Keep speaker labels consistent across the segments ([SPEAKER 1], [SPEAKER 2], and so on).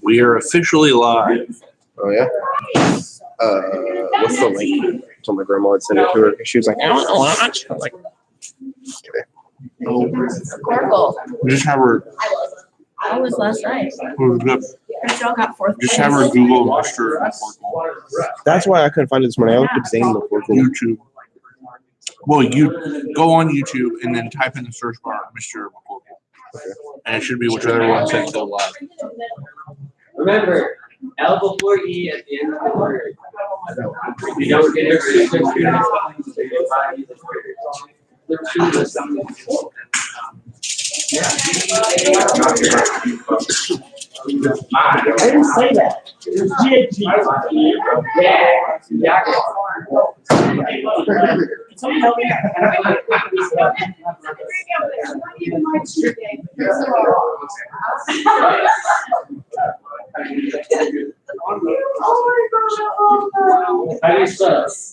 [SPEAKER 1] We are officially live.
[SPEAKER 2] Oh yeah. What's the link? So my grandma had sent it to her. She was like, I don't watch. I'm like, okay.
[SPEAKER 3] Oracle.
[SPEAKER 1] Just have her.
[SPEAKER 3] I was last night. Y'all got fourth.
[SPEAKER 1] Just have her Google Mr.
[SPEAKER 2] That's why I couldn't find it this morning. I looked at Zane before.
[SPEAKER 1] YouTube. Well, you go on YouTube and then type in the search bar Mr. McCorkle.
[SPEAKER 2] Okay.
[SPEAKER 1] And it should be whichever one says go live.
[SPEAKER 4] Remember, L before E at the end of the word. You don't get it. I didn't say that. It's GHG. Yeah.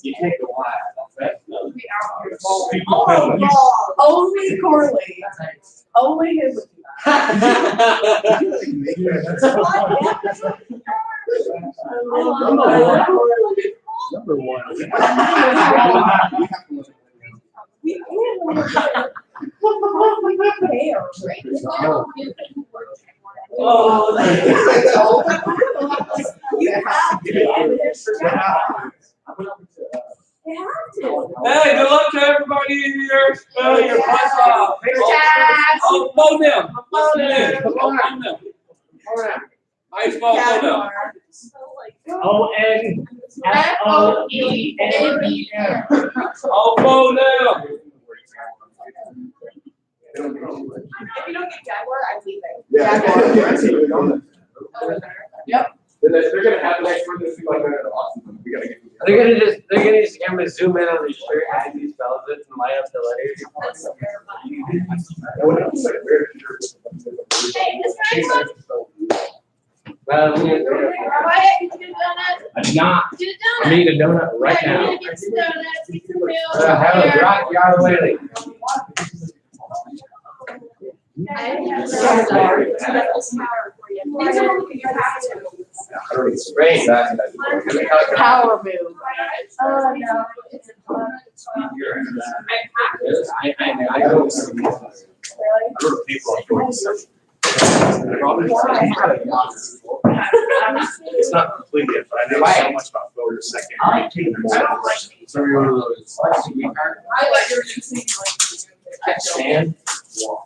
[SPEAKER 4] You take the
[SPEAKER 3] Only Corley. Only his.
[SPEAKER 2] Number one.
[SPEAKER 4] Hey, good luck to everybody in here. Your plus off. Oh, blow them. Blow them. Nice ball, blow them. O-N-F-O-E-N-E-M. Oh, blow them.
[SPEAKER 3] If you don't get Jaguar, I'm leaving.
[SPEAKER 4] Yep. They're gonna have next one this like awesome. We gotta get. They're gonna just I'm gonna zoom in on his shirt as he spells it and light up the letters.
[SPEAKER 3] Hey, this guy's one.
[SPEAKER 4] Well,
[SPEAKER 3] Wyatt, you get a donut?
[SPEAKER 4] I'm not.
[SPEAKER 3] Get a donut.
[SPEAKER 4] I need a donut right
[SPEAKER 3] Yeah,
[SPEAKER 4] now.
[SPEAKER 3] you get some donuts, get some milk.
[SPEAKER 4] Have a drop, you out of the way.
[SPEAKER 3] I have some power for you. These are what you have to.
[SPEAKER 4] Great.
[SPEAKER 3] Power move. Oh, no.
[SPEAKER 4] I don't.
[SPEAKER 1] It's not completely, but I know so much about voters second. So you're one of those.
[SPEAKER 3] I thought you were using like.
[SPEAKER 4] Stand.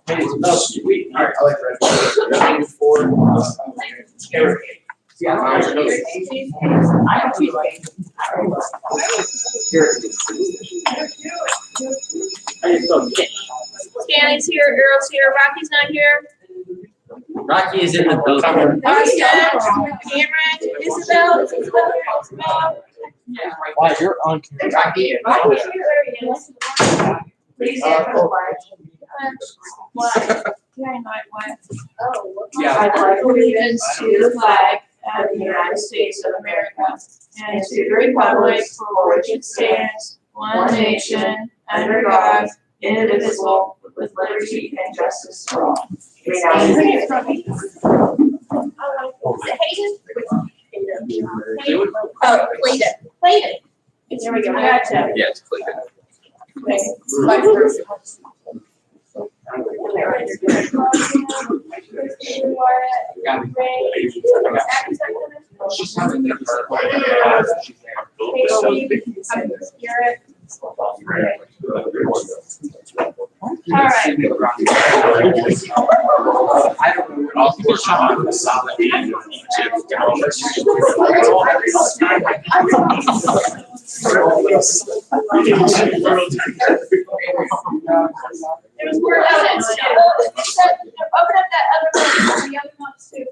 [SPEAKER 4] Hey, it's about sweet.
[SPEAKER 2] I like red.
[SPEAKER 4] Yeah,
[SPEAKER 3] I have cheesecake. Stanley's here, Earl's here, Rocky's not here.
[SPEAKER 4] Rocky is in the building.
[SPEAKER 3] Rocky's not. Cameron, Isabel.
[SPEAKER 2] Wow, you're on camera.
[SPEAKER 4] Rocky.
[SPEAKER 3] Rocky's here, there he is. Please stand for the flag. What? Yeah, not what? Oh.
[SPEAKER 4] Yeah.
[SPEAKER 3] I pledge allegiance to the flag of the United States of America and to the republic for which it stands, one nation, under God, indivisible, with liberty and justice for all. Is it Hayden? Oh, Clayton. Clayton. There we go. I gotcha.
[SPEAKER 4] Yeah, it's Clayton.
[SPEAKER 3] Okay. Vice versa.
[SPEAKER 4] She's having their
[SPEAKER 3] All right. It was word out. Open up that other one. The other one's too.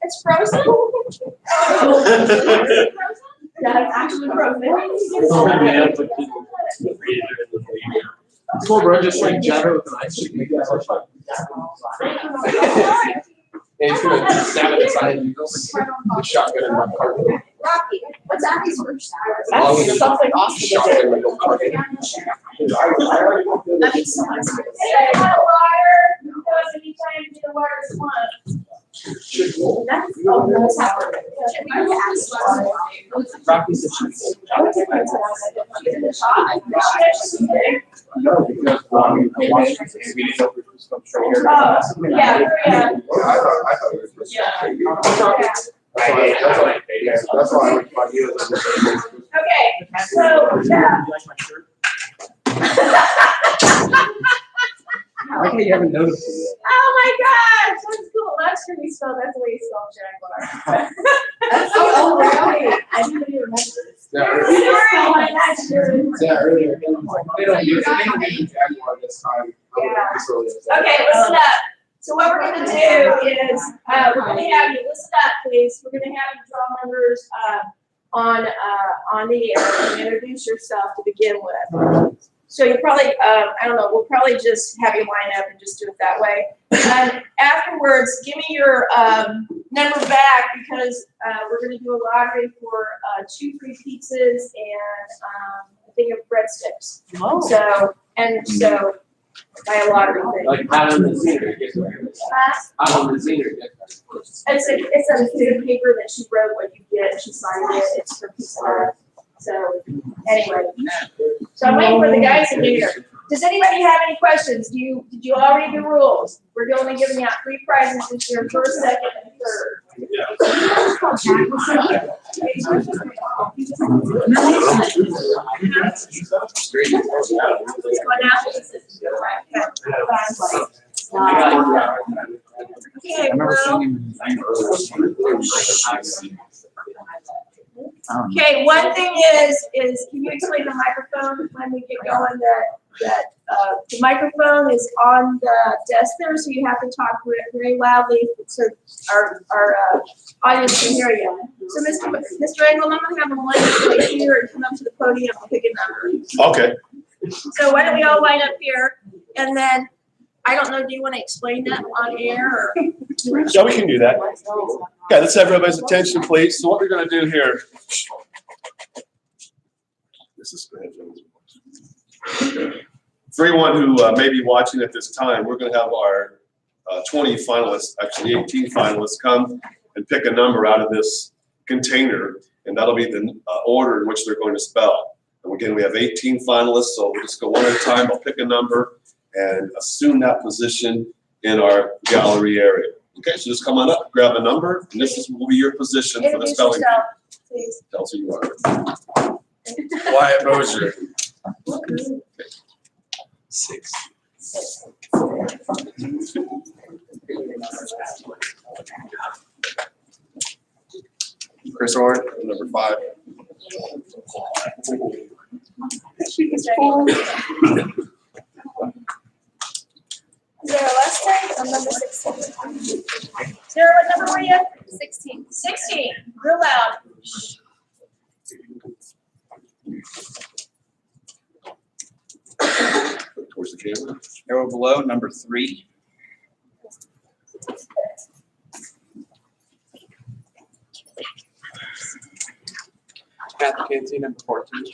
[SPEAKER 3] It's frozen. Yeah, it's actually frozen.
[SPEAKER 2] Cool, bro. Just like jab it with an ice cream. And he's gonna stab it inside and go the shotgun in my car.
[SPEAKER 3] Rocky, what's Abby's first?
[SPEAKER 2] That's
[SPEAKER 3] something awesome.
[SPEAKER 2] Shotgun in my car.
[SPEAKER 3] That means someone's. Hey, I'm a liar. Anytime you the waters want. That's, oh, that's how we're gonna do it. I asked
[SPEAKER 4] Rocky said she's- No, because Washington, we didn't know if it was from straight here.
[SPEAKER 3] Yeah, yeah.
[SPEAKER 5] I thought it was just.
[SPEAKER 3] Yeah.
[SPEAKER 5] That's why I would find you as a.
[SPEAKER 3] Okay, so, yeah.
[SPEAKER 4] I like how you haven't noticed it yet.
[SPEAKER 3] Oh my gosh, that's cool. That's really spelled, that's the way you spell Jaguar.
[SPEAKER 6] Oh, really? I didn't even remember.
[SPEAKER 5] Yeah, earlier.
[SPEAKER 4] They don't use the Jaguar this time.
[SPEAKER 3] Okay, listen up. So what we're gonna do is, we're gonna have you, listen up, please. We're gonna have you draw numbers, on the air and introduce yourself to begin with. So you probably, I don't know, we'll probably just have you line up and just do it that way. And afterwards, give me your, number back because, we're gonna do a lottery for, 2 free pizzas and, a thing of breadsticks. So, by a lottery thing.
[SPEAKER 4] Like Adam and Zena gets one. Adam and Zena get one.
[SPEAKER 3] It's a piece of paper that she wrote what you get, she signed it, it's for pizza. So, anyway. So I'm waiting for the guys in here. Does anybody have any questions? Did you all read the rules? We're only giving out 3 prizes this year, first, second, and third. Okay, well. Okay, one thing is, can you explain the microphone when we get going, that the microphone is on the desk there, so you have to talk very loudly so our audience can hear you. So Mr. Engel, I'm gonna have a line right here and come up to the podium and pick a number.
[SPEAKER 5] Okay.
[SPEAKER 3] So why don't we all line up here, and then, I don't know, do you wanna explain that on air, or?
[SPEAKER 5] Yeah, we can do that. Okay, let's have everybody's attention, please. So what we're gonna do here. This is for anyone who may be watching at this time, we're gonna have our 20 finalists, actually 18 finalists, come and pick a number out of this container, and that'll be the order in which they're going to spell. And again, we have 18 finalists, so we'll just go one at a time. I'll pick a number and assume that position in our gallery area. Okay, so just come on up, grab a number, and this will be your position for the
[SPEAKER 3] Introduce
[SPEAKER 5] spelling
[SPEAKER 3] yourself,
[SPEAKER 5] bee.
[SPEAKER 3] please.
[SPEAKER 5] Tell us who you are.
[SPEAKER 7] Wyatt Mosier.
[SPEAKER 5] 6.
[SPEAKER 7] Chris Orr, number 5.
[SPEAKER 3] Is there a last name? I'm number 16. Sarah, what number were you? 16. 16, real loud.
[SPEAKER 5] Towards the camera.
[SPEAKER 7] Arrow below, number 3. Kathy Kinsey, number 14.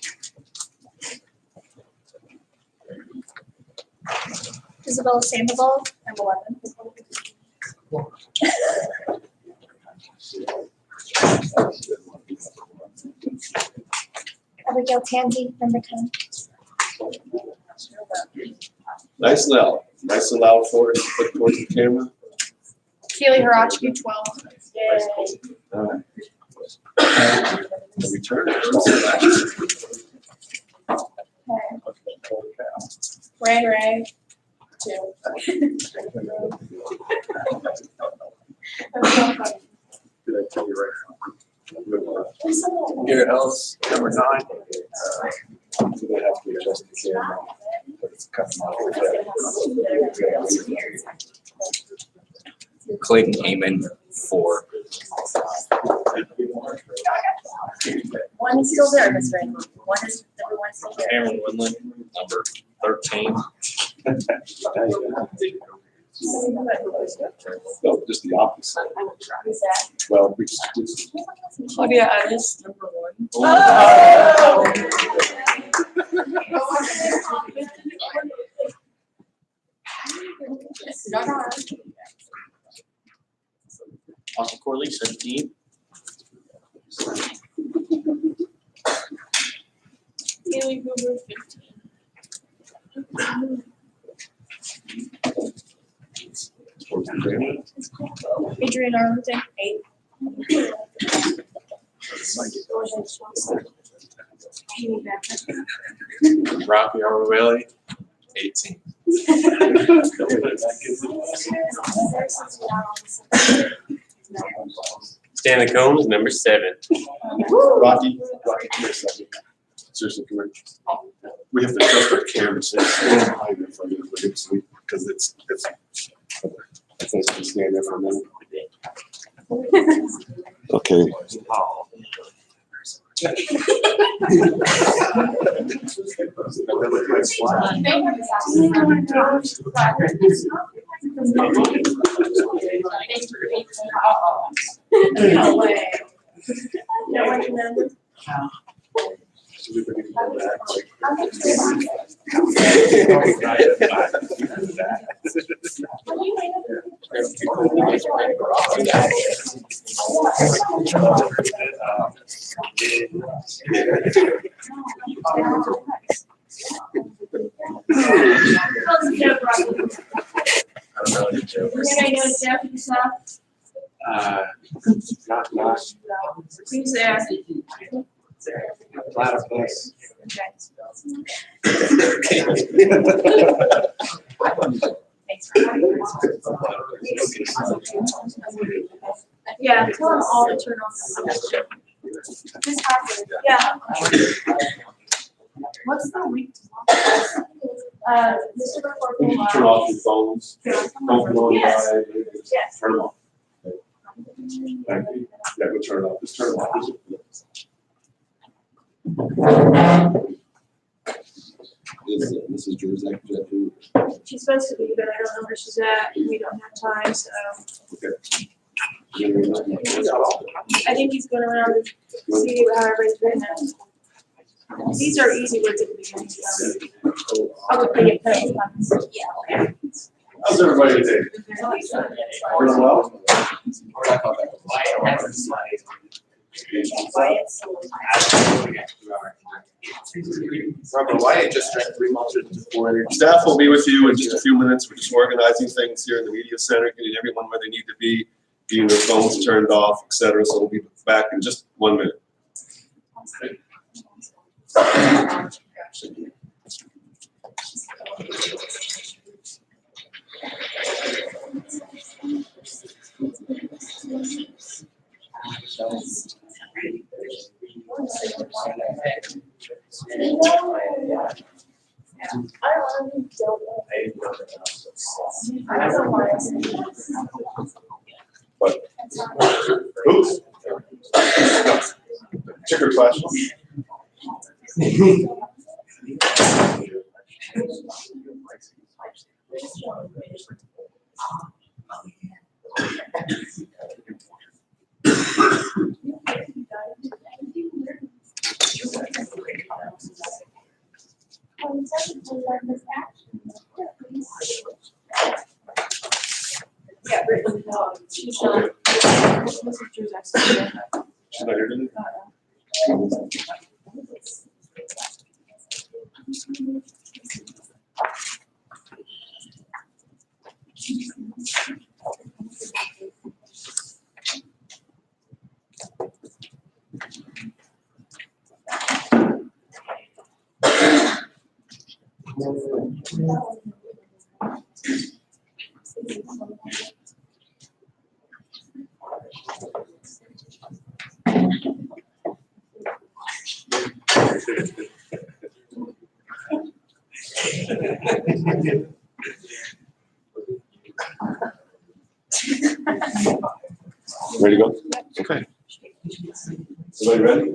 [SPEAKER 6] Isabella Sandoval, number 11. Abigail Tansey, number 10.
[SPEAKER 5] Nice and loud. Nice and loud for us. Look towards the camera.
[SPEAKER 6] Keely Hirachki, 12.
[SPEAKER 5] All right. Return.
[SPEAKER 6] Ray, 2.
[SPEAKER 5] Did I tell you right?
[SPEAKER 7] Garrett Ellis, number 9.
[SPEAKER 5] I'm gonna have to adjust the camera. But it's cutting off.
[SPEAKER 7] Clayton Heyman, 4.
[SPEAKER 6] One is still there, Mr. Engel. Number 1 is still there.
[SPEAKER 7] Cameron Winland, number 13.
[SPEAKER 5] No, just the opposite. Well, we just.
[SPEAKER 6] Claudia Addis, number 1.
[SPEAKER 3] Oh!
[SPEAKER 7] Austin Corley, 17.
[SPEAKER 3] Haley Hoover, 15. Adrian Arlington, 8.
[SPEAKER 7] Rocky Arwelli, 18. Stanley Combs, number 7.
[SPEAKER 5] Rocky, come here a second. Seriously, come here. We have to adjust our cameras. So stand behind there for a minute, because it's, I think we stand there for a minute. Okay.
[SPEAKER 3] No way. No way, remember? Who's there?
[SPEAKER 2] Platypus.
[SPEAKER 3] Yeah, tell them all to turn off the Just halfway. Yeah. What's the week tomorrow? Mr. Record.
[SPEAKER 5] Turn off your phones. Don't go on
[SPEAKER 3] Yes.
[SPEAKER 5] by.
[SPEAKER 3] Yes.
[SPEAKER 5] Turn them off. Thank you. Yeah, go turn it off. Just turn it off. This is Jersey.
[SPEAKER 3] She's supposed to be, but I don't know where she's at. We don't have time, so I think he's going around and see how everybody's doing that. These are easy words at the beginning. So I would pay it. Yeah.
[SPEAKER 5] How's everybody today? Doing well?
[SPEAKER 2] Remember, Wyatt just drank 3 months into 4 energy.
[SPEAKER 5] Staff will be with you in just a few minutes. We're just organizing things here in the media center, getting everyone where they need to be, getting their phones turned off, et cetera. So we'll be back in just 1 minute. But, oops. Trick question.
[SPEAKER 3] Yeah, Brittany, no, she's not. Mrs. Drew's actually.
[SPEAKER 5] She's not here today? Ready to go? Okay. Everybody ready?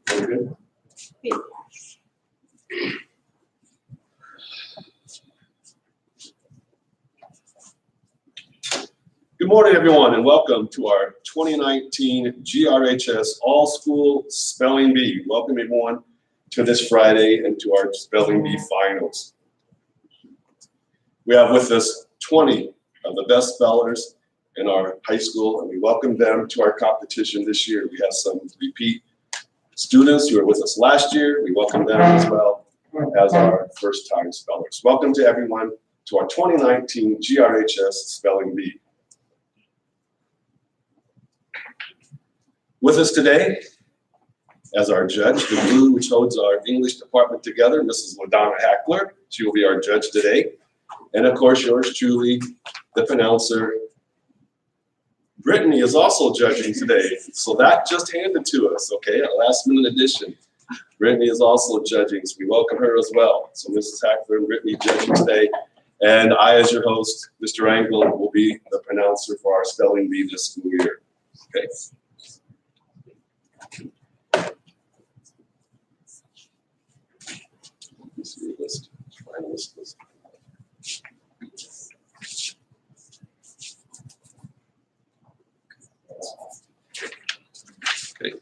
[SPEAKER 5] Very good. Good morning, everyone, and welcome to our 2019 GRHS All-School Spelling Bee. Welcome, everyone, to this Friday and to our Spelling Bee finals. We have with us 20 of the best spellers in our high school, and we welcome them to our competition this year. We have some repeat students who were with us last year. We welcome them as well as our first-time spellers. Welcome to everyone to our 2019 GRHS Spelling Bee. With us today, as our judge, the glue which holds our English department together, Mrs. LaDonna Hackler. She will be our judge today. And of course, yours truly, the pronouncer. Brittany is also judging today. So that just handed to us, okay, a last minute addition. Brittany is also judging, so we welcome her as well. So Mrs. Hackler and Brittany judging today. And I, as your host, Mr. Angle, will be the pronouncer for our spelling bee this school year. Okay. Let's see the list. Finalist list. Okay.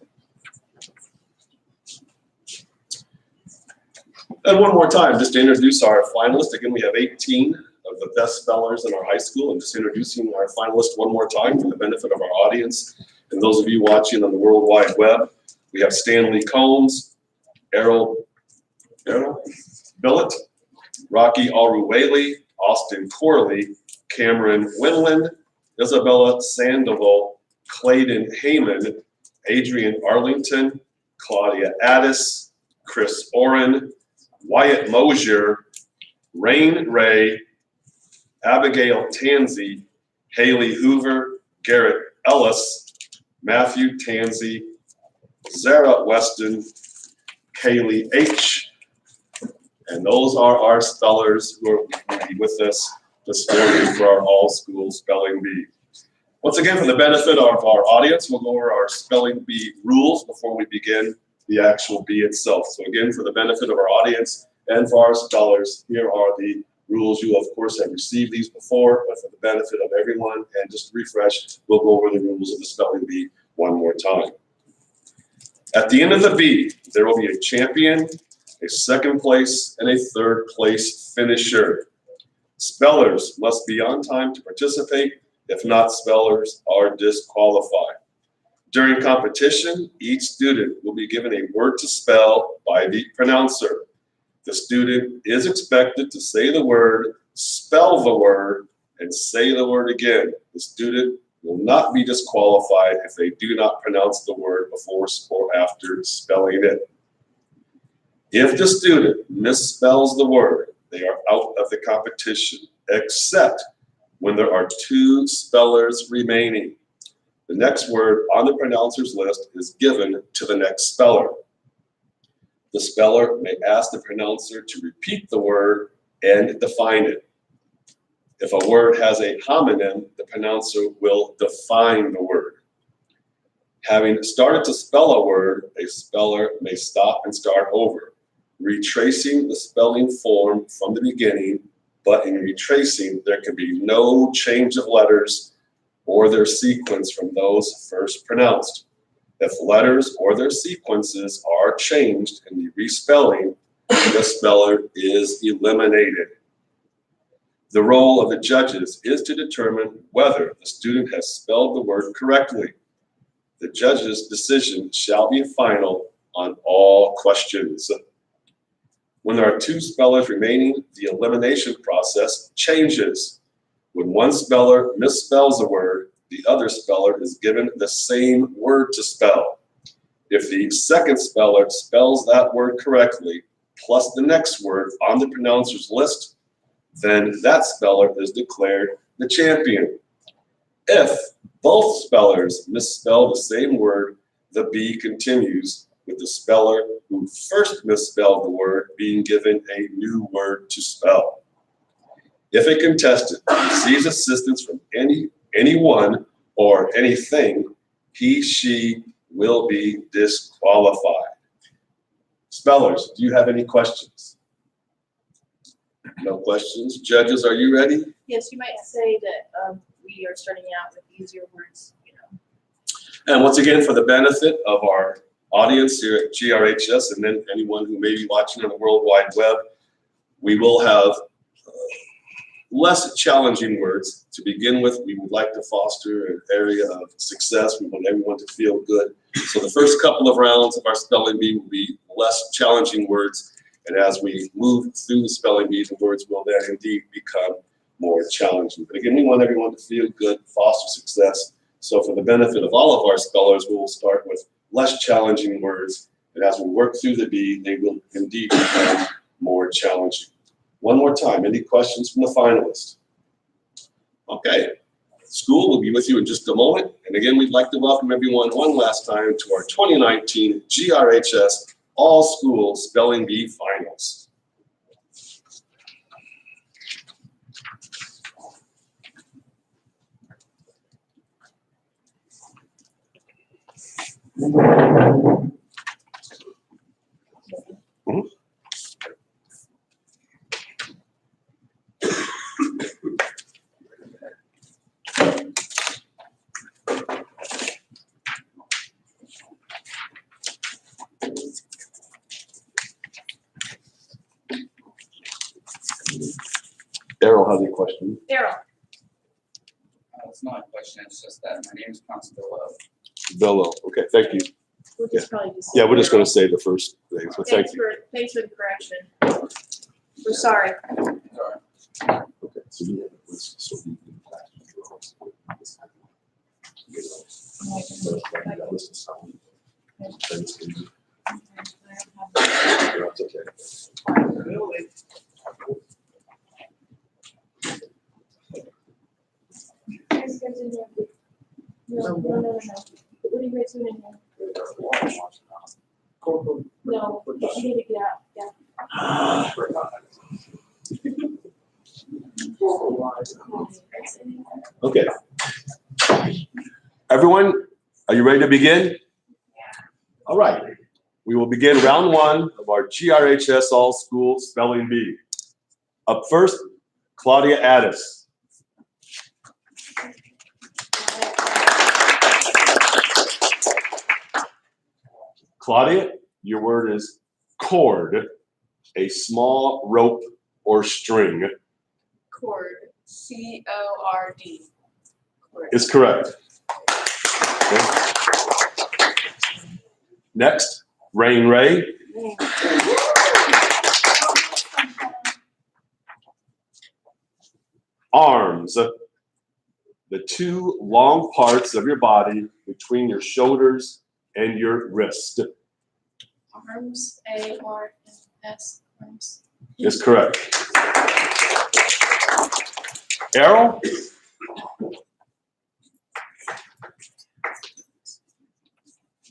[SPEAKER 5] And one more time, just to introduce our finalists. Again, we have 18 of the best spellers in our high school. And just introducing our finalists one more time for the benefit of our audience and those of you watching on the World Wide Web. We have Stanley Combs, Errol Billett, Rocky Alruwaley, Austin Corley, Cameron Winland, Isabella Sandoval, Clayton Heyman, Adrian Arlington, Claudia Addis, Chris Oren, Wyatt Mosier, Rain Ray, Abigail Tansey, Haley Hoover, Garrett Ellis, Matthew Tansey, Zara Weston, Kaylee H. And those are our spellers who will be with us this morning for our all-school spelling bee. Once again, for the benefit of our audience, we'll go over our spelling bee rules before we begin the actual bee itself. So again, for the benefit of our audience and for our spellers, here are the rules. You, of course, have received these before, but for the benefit of everyone, and just to refresh, we'll go over the rules of the spelling bee one more time. At the end of the bee, there will be a champion, a second place, and a third place finisher. Spellers must be on time to participate. If not, spellers are disqualified. During competition, each student will be given a word to spell by the pronouncer. The student is expected to say the word, spell the word, and say the word again. The student will not be disqualified if they do not pronounce the word before or after spelling it. If the student misspells the word, they are out of the competition, except when there are two spellers remaining. The next word on the pronouncer's list is given to the next speller. The speller may ask the pronouncer to repeat the word and define it. If a word has a homonym, the pronouncer will define the word. Having started to spell a word, a speller may stop and start over, retracing the spelling form from the beginning, but in retracing, there can be no change of letters or their sequence from those first pronounced. If letters or their sequences are changed in the respelling, the speller is eliminated. The role of the judges is to determine whether the student has spelled the word correctly. The judge's decision shall be final on all questions. When there are two spellers remaining, the elimination process changes. When one speller misspells a word, the other speller is given the same word to spell. If the second speller spells that word correctly, plus the next word on the pronouncer's list, then that speller is declared the champion. If both spellers misspell the same word, the bee continues with the speller who first misspelled the word being given a new word to spell. If a contestant receives assistance from anyone or anything, he, she will be disqualified. Spellers, do you have any questions? No questions. Judges, are you ready?
[SPEAKER 6] Yes, you might say that we are starting out with easier words,
[SPEAKER 5] And once again, for the benefit of our audience here at GRHS and then anyone who may be watching on the World Wide Web, we will have less challenging words. To begin with, we would like to foster an area of success. We want everyone to feel good. So the first couple of rounds of our spelling bee will be less challenging words. And as we move through the spelling bee, the words will then indeed become more challenging. But again, we want everyone to feel good, foster success. So for the benefit of all of our spellers, we will start with less challenging words. And as we work through the bee, they will indeed become more challenging. One more time, any questions from the finalists? Okay, school will be with you in just a moment. And again, we'd like to welcome everyone one last time to our 2019 GRHS All School Spelling Bee Finals. Daryl has a question.
[SPEAKER 6] Daryl.
[SPEAKER 8] It's not a question, it's just that my name is Constable.
[SPEAKER 5] Bello. Okay, thank you.
[SPEAKER 6] We'll just probably just.
[SPEAKER 5] Yeah, we're just going to say the first thing. So thank you.
[SPEAKER 6] Thanks for the correction. We're sorry.
[SPEAKER 5] Okay, so you have a list, so you can That's okay.
[SPEAKER 3] No. What are you guys doing in here? No, you need to get out, yeah.
[SPEAKER 5] Okay. Everyone, are you ready to begin? All right. We will begin round one of our GRHS All School Spelling Bee. Up first, Claudia Addis. Claudia, your word is cord, a small rope or string.
[SPEAKER 6] Cord, C-O-R-D.
[SPEAKER 5] Is correct. Okay. Next, Rain Ray. Arms, the two long parts of your body between your shoulders and your wrist.
[SPEAKER 3] Arms, A-R-M-S, arms.
[SPEAKER 5] Is correct. Errol?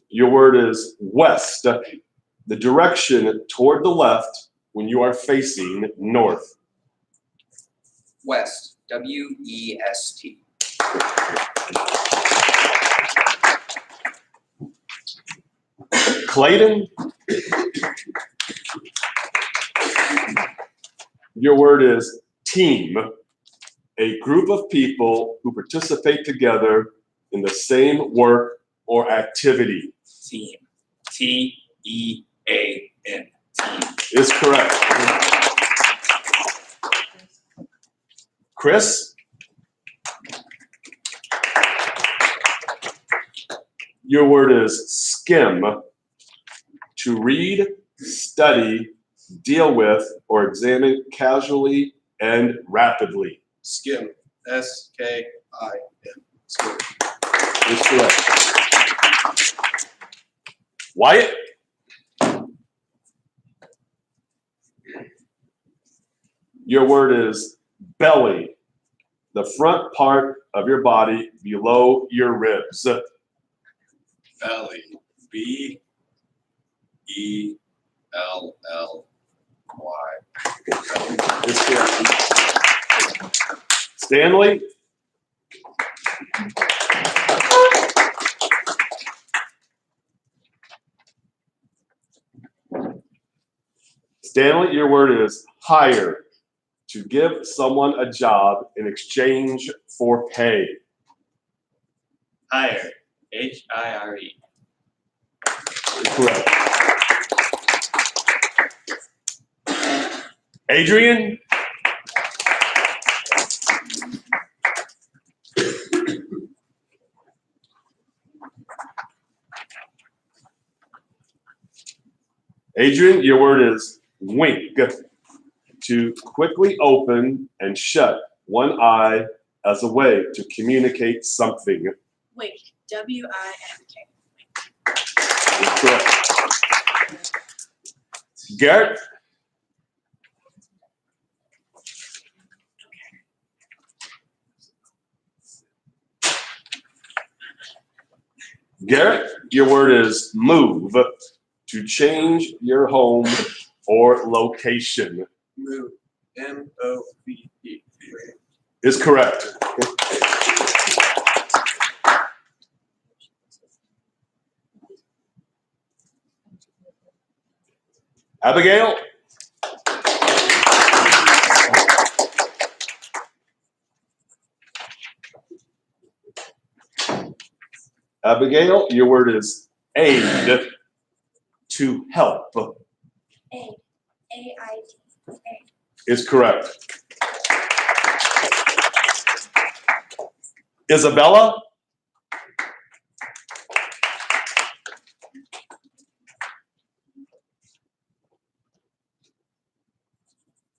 [SPEAKER 5] Your word is west, the direction toward the left when you are facing north.
[SPEAKER 8] West, W-E-S-T.
[SPEAKER 5] Clayton? Your word is team, a group of people who participate together in the same work or activity.
[SPEAKER 8] Team, T-E-A-N, team.
[SPEAKER 5] Is correct. Chris? Your word is skim, to read, study, deal with, or examine casually and rapidly.
[SPEAKER 9] Skim, S-K-I-M, skim.
[SPEAKER 5] Is correct. Wyatt? Your word is belly, the front part of your body below your ribs.
[SPEAKER 9] Belly, B-E-L-L-Y.
[SPEAKER 5] Is correct. Stanley? Stanley, your word is hire, to give someone a job in exchange for pay.
[SPEAKER 7] Hire, H-I-R-E.
[SPEAKER 5] Correct. Adrian? Adrian, your word is wink. To quickly open and shut one eye as a way to communicate something.
[SPEAKER 6] Wink, W-I-N-K.
[SPEAKER 5] Is correct. Garrett? Garrett, your word is move. To change your home or location.
[SPEAKER 9] Move. M-O-V-E.
[SPEAKER 5] Is correct. Abigail? Abigail, your word is aid. To help.
[SPEAKER 6] Aid, A-I-D, aid.
[SPEAKER 5] Is correct. Isabella?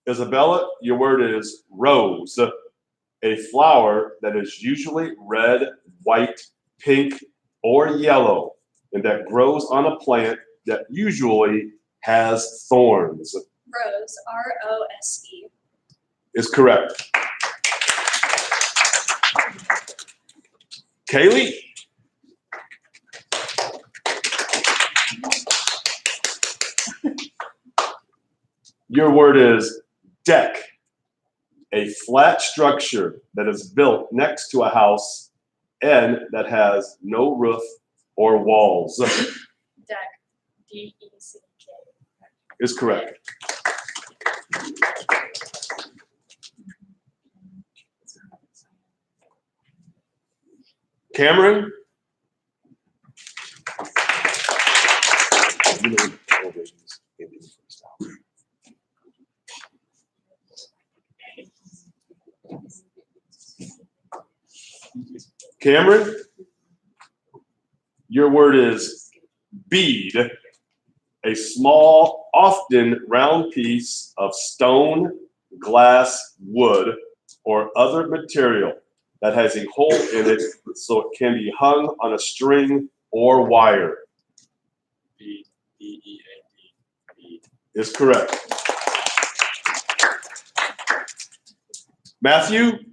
[SPEAKER 5] Isabella, your word is rose. A flower that is usually red, white, pink, or yellow, and that grows on a plant that usually has thorns.
[SPEAKER 6] Rose, R-O-S-E.
[SPEAKER 5] Is correct. Kaylee? Your word is deck. A flat structure that is built next to a house and that has no roof or walls.
[SPEAKER 6] Deck, D-E-C-K.
[SPEAKER 5] Is correct. Cameron? Cameron, your word is bead, a small, often round piece of stone, glass, wood, or other material that has a hole in it so it can be hung on a string or wire.
[SPEAKER 7] B-E-E-A-D.
[SPEAKER 5] Is correct. Matthew?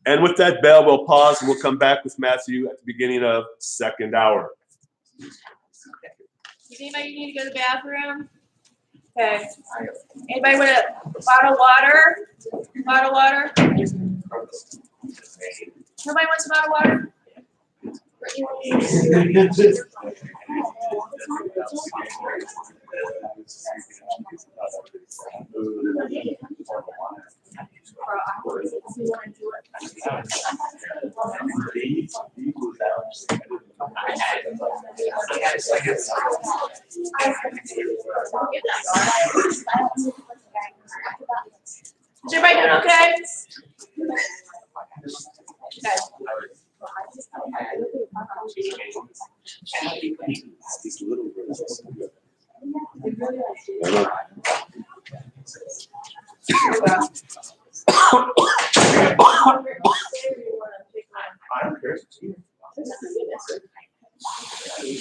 [SPEAKER 5] And with that bell, we'll pause and we'll come back with Matthew at the beginning of second hour.
[SPEAKER 3] Does anybody need to go to the bathroom? Okay. Anybody want a bottle of water? Bottle of water? Nobody wants a bottle of water? Is everybody doing okay?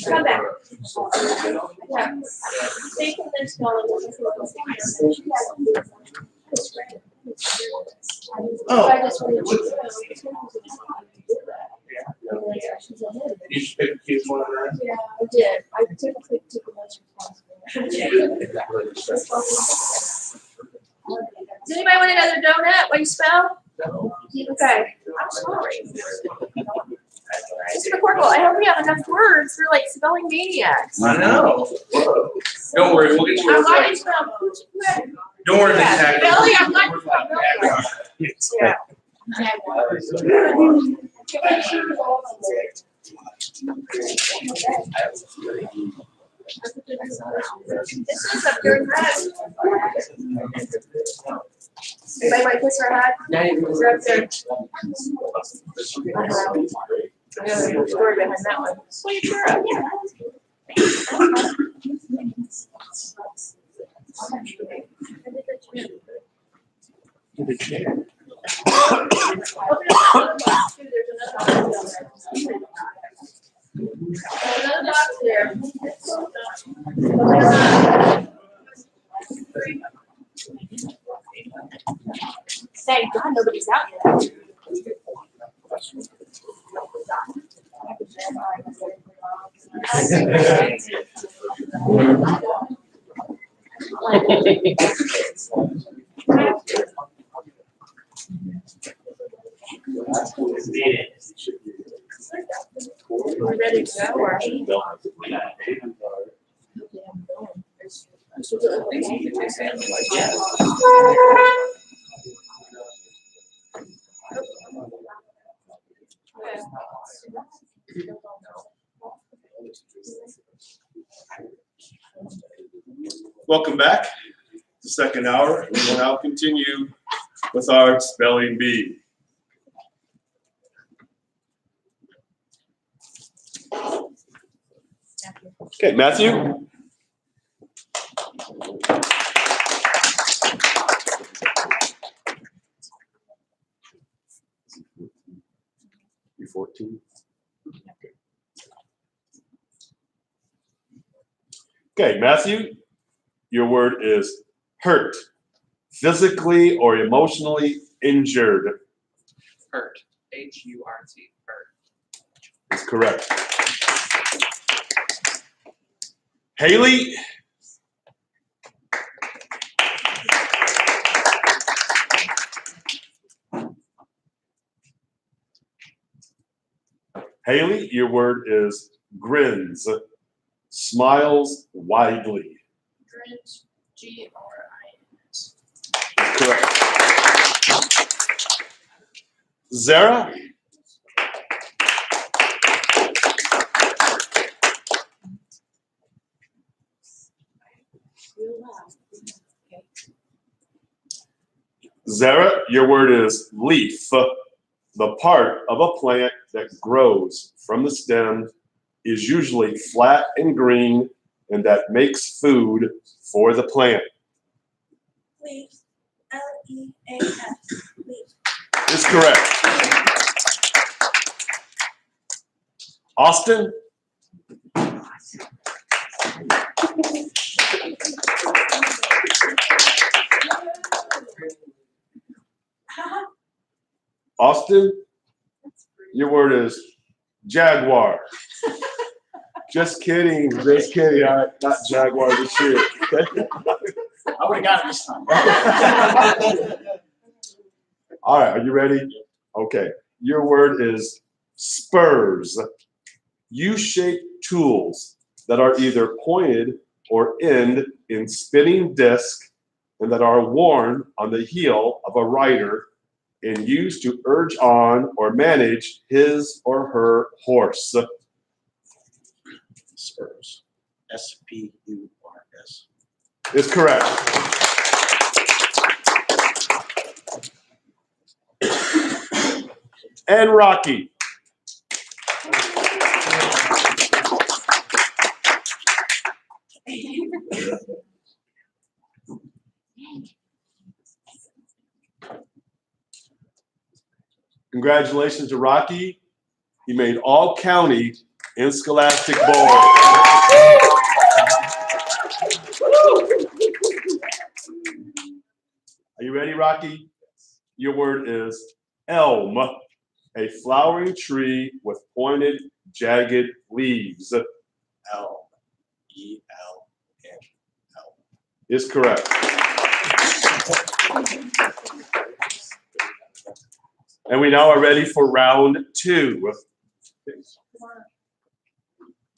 [SPEAKER 3] Come back. Yeah. Take this going.
[SPEAKER 1] Oh.
[SPEAKER 3] I just wanted you to
[SPEAKER 1] You should pick a cute one of them.
[SPEAKER 3] Yeah, I did. I typically took a bunch of Does anybody want another donut while you spell?
[SPEAKER 1] No.
[SPEAKER 3] Okay. I'm sorry. Mr. McCorkle, I hope we have enough words for like spelling maniacs.
[SPEAKER 1] I know. Don't worry, we'll get you.
[SPEAKER 3] I'm not spell.
[SPEAKER 1] Don't worry, Miss
[SPEAKER 3] Yeah,
[SPEAKER 1] Tackett.
[SPEAKER 3] Billy, I'm not spell. Yeah.
[SPEAKER 6] This one's up your head. Anybody want to kiss her head? You're up there. I know the story behind that one. Sweet, sure. Another box there. Thank God nobody's out yet. We're ready to go, or?
[SPEAKER 5] Welcome back. The second hour. We will now continue with our spelling bee. Okay, Matthew. B14. Okay, Matthew, your word is hurt, physically or emotionally injured.
[SPEAKER 8] Hurt. H-U-R-T. Hurt.
[SPEAKER 5] That's correct. Haley. Haley, your word is grins, smiles widely.
[SPEAKER 3] Grins, G-R-I-N-S.
[SPEAKER 5] Correct. Zara. Zara, your word is leaf. The part of a plant that grows from the stem is usually flat and green and that makes food for the plant.
[SPEAKER 6] Leaf. L-E-A-F. Leaf.
[SPEAKER 5] Is correct. Austin. Austin, your word is jaguar. Just kidding, just kidding. All right, not jaguar this year. Okay?
[SPEAKER 8] I would have got it this time.
[SPEAKER 5] All right, are you ready? Okay, your word is spurs. U-shaped tools that are either pointed or end in spinning disc and that are worn on the heel of a rider and used to urge on or manage his or her horse.
[SPEAKER 8] Spurs. S-P-U-R-S.
[SPEAKER 5] Is correct. And Rocky. Congratulations to Rocky. He made all county in Scholastic Bowl. Are you ready, Rocky? Your word is elm, a flowering tree with pointed, jagged leaves.
[SPEAKER 8] L. E-L-M. L.
[SPEAKER 5] Is correct. And we now are ready for round two.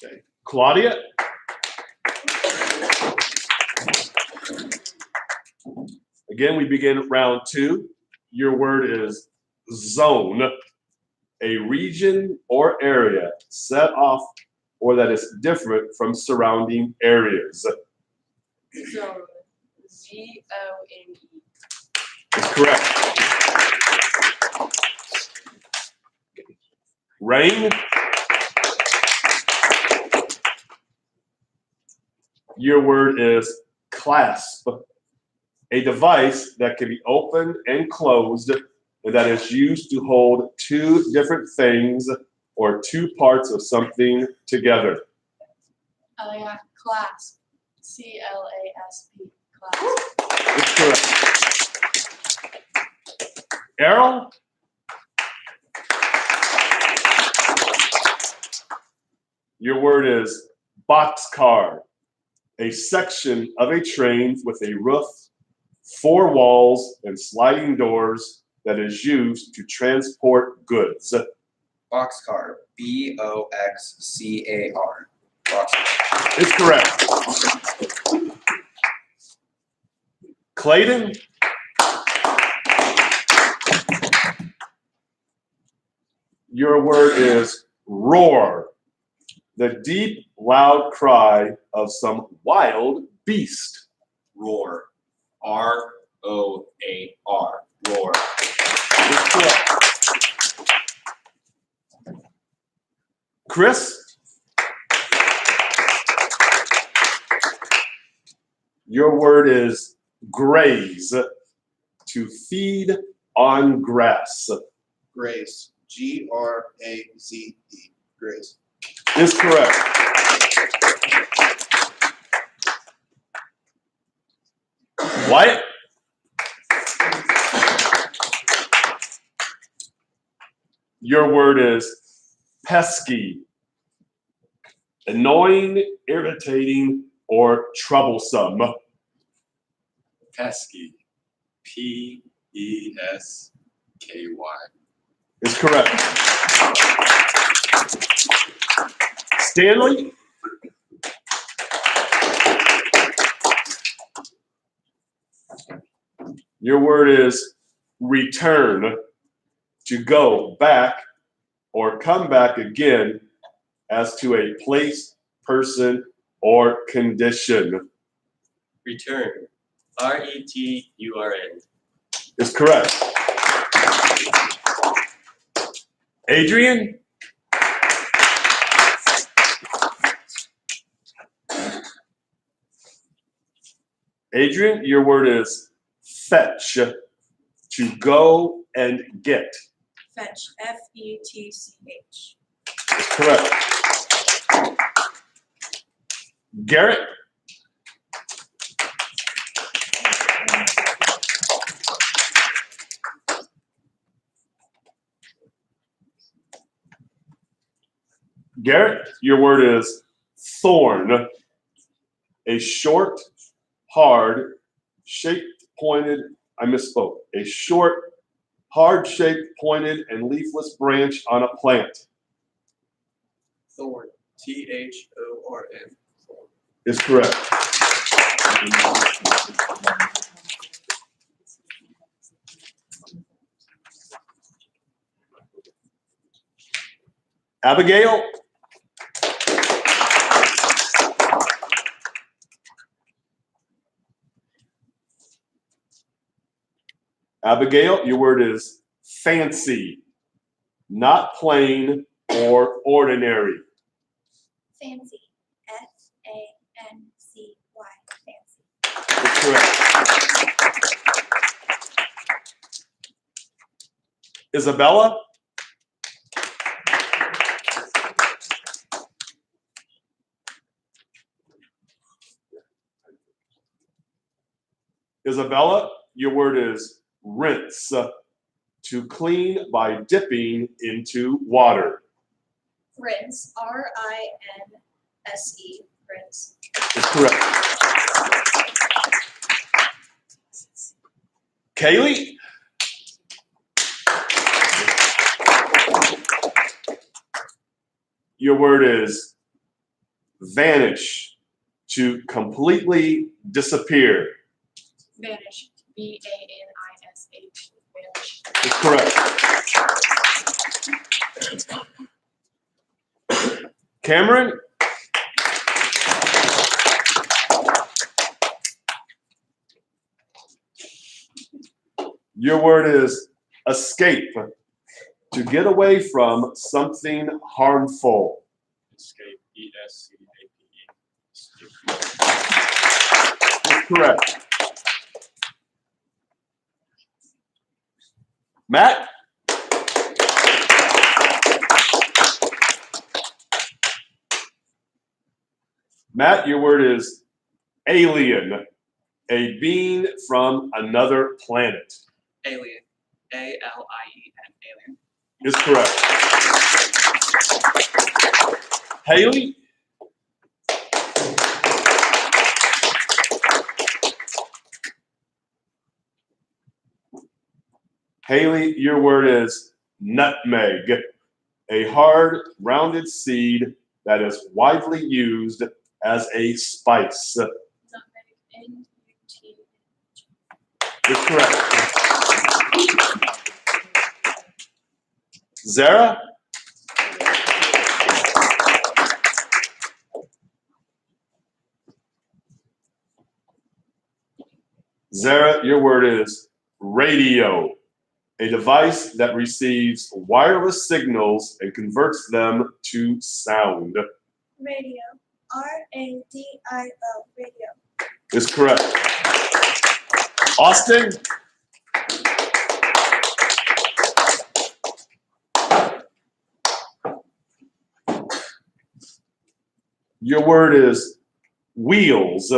[SPEAKER 5] Okay. Claudia. Again, we begin round two. Your word is zone, a region or area set off or that is different from surrounding areas.
[SPEAKER 6] Zone. ZONE.
[SPEAKER 5] That's correct. Rain. Your word is clasp. A device that can be opened and closed and that is used to hold two different things or two parts of something together.
[SPEAKER 6] Yeah, clasp. CLASP. Clasp.
[SPEAKER 5] That's correct. Errol? Your word is boxcar. A section of a train with a roof, 4 walls, and sliding doors that is used to transport goods.
[SPEAKER 8] Boxcar. BOXCAR. Boxcar.
[SPEAKER 5] It's correct. Clayton? Your word is roar. The deep, loud cry of some wild beast.
[SPEAKER 7] Roar. ROAR. Roar.
[SPEAKER 5] It's correct. Chris? Your word is graze. To feed on grass.
[SPEAKER 9] Graze. GRAZE. Graze.
[SPEAKER 5] Is correct. Wyatt? Your word is pesky. Annoying, irritating, or troublesome.
[SPEAKER 7] Pesky. PESKY.
[SPEAKER 5] Is correct. Stanley? Your word is return. To go back or come back again as to a place, person, or condition.
[SPEAKER 7] Return. RETURN.
[SPEAKER 5] Is correct. Adrian? Adrian, your word is fetch. To go and get.
[SPEAKER 6] Fetch. FETCH.
[SPEAKER 5] Is correct. Garrett? Garrett, your word is thorn. A short, hard, shaped, pointed, I misspoke. A short, hard-shaped, pointed, and leafless branch on a plant.
[SPEAKER 9] Thorn. THORN.
[SPEAKER 5] Is correct. Abigail? Abigail, your word is fancy, not plain or ordinary.
[SPEAKER 6] Fancy. FANCY. Fancy.
[SPEAKER 5] That's correct. Isabella? Isabella, your word is rinse. To clean by dipping into water.
[SPEAKER 6] Rinse. RINSE. Rinse.
[SPEAKER 5] Is correct. Kaylee? Your word is vanish. To completely disappear.
[SPEAKER 6] Vanish. VANISH. Vanish.
[SPEAKER 5] Is correct. Cameron? Your word is escape. To get away from something harmful.
[SPEAKER 7] Escape. ESCAPE.
[SPEAKER 5] That's correct. Matt? Matt, your word is alien. A being from another planet.
[SPEAKER 8] Alien. ALIEN. Alien.
[SPEAKER 5] Is correct. Haley? Haley, your word is nutmeg. A hard, rounded seed that is widely used as a spice.
[SPEAKER 6] N-U-T.
[SPEAKER 5] Is correct. Zara? Zara, your word is radio. A device that receives wireless signals and converts them to sound.
[SPEAKER 6] Radio. R-A-D-I-O. Radio.
[SPEAKER 5] Is correct. Austin? Your word is wheels.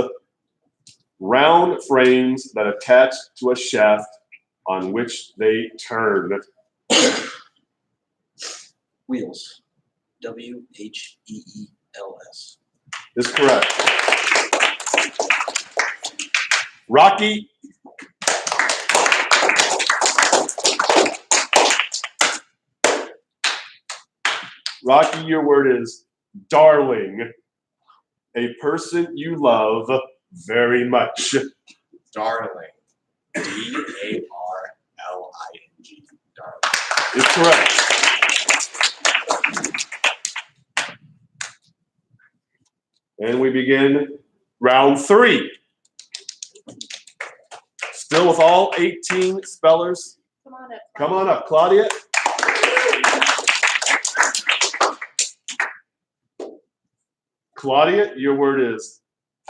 [SPEAKER 5] Round frames that attach to a shaft on which they turn.
[SPEAKER 7] Wheels. WHEELS.
[SPEAKER 5] Is correct. Rocky? Rocky, your word is darling. A person you love very much.
[SPEAKER 7] Darling. DARLING. Darling.
[SPEAKER 5] Is correct. And we begin round 3. Still with all 18 spellers.
[SPEAKER 6] Come on up.
[SPEAKER 5] Come on up, Claudia. Claudia, your word is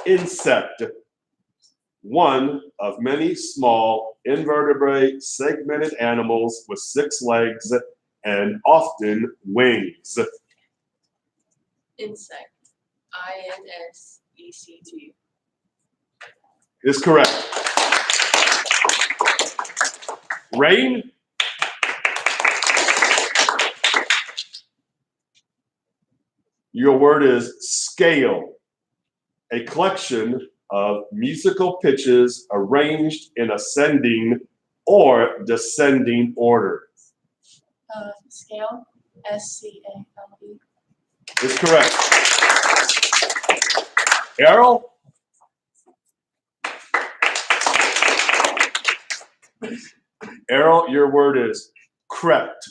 [SPEAKER 5] insect. One of many small invertebrate segmented animals with 6 legs and often wings.
[SPEAKER 6] Insect. INSECT.
[SPEAKER 5] Is correct. Rain? Your word is scale. A collection of musical pitches arranged in ascending or descending order.
[SPEAKER 6] Scale. SCALE.
[SPEAKER 5] Is correct. Errol? Errol, your word is crept.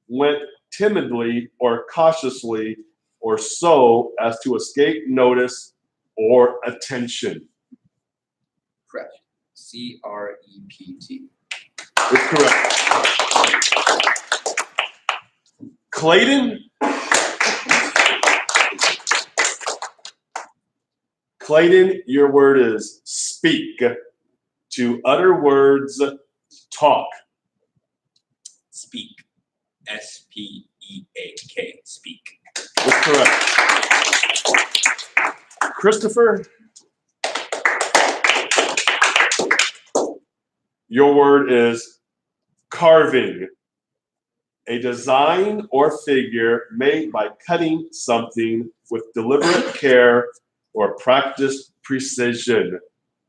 [SPEAKER 5] Went timidly or cautiously or so as to escape notice or attention.
[SPEAKER 8] Crept. CREPT.
[SPEAKER 5] Is correct. Clayton? Clayton, your word is speak. To utter words, talk.
[SPEAKER 7] Speak. SPEAK. Speak.
[SPEAKER 5] Is correct. Christopher? Your word is carving. A design or figure made by cutting something with deliberate care or practiced precision.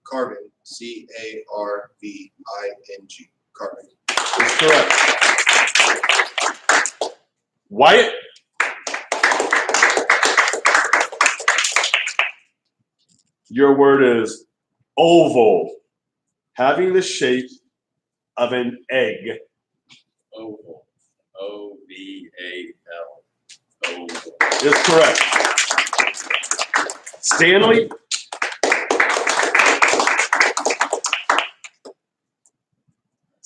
[SPEAKER 9] Carving. C-A-R-V-I-N-G. Carving.
[SPEAKER 5] Is correct. Wyatt? Your word is oval. Having the shape of an egg.
[SPEAKER 7] Oval. OVAL. Oval.
[SPEAKER 5] Is correct. Stanley?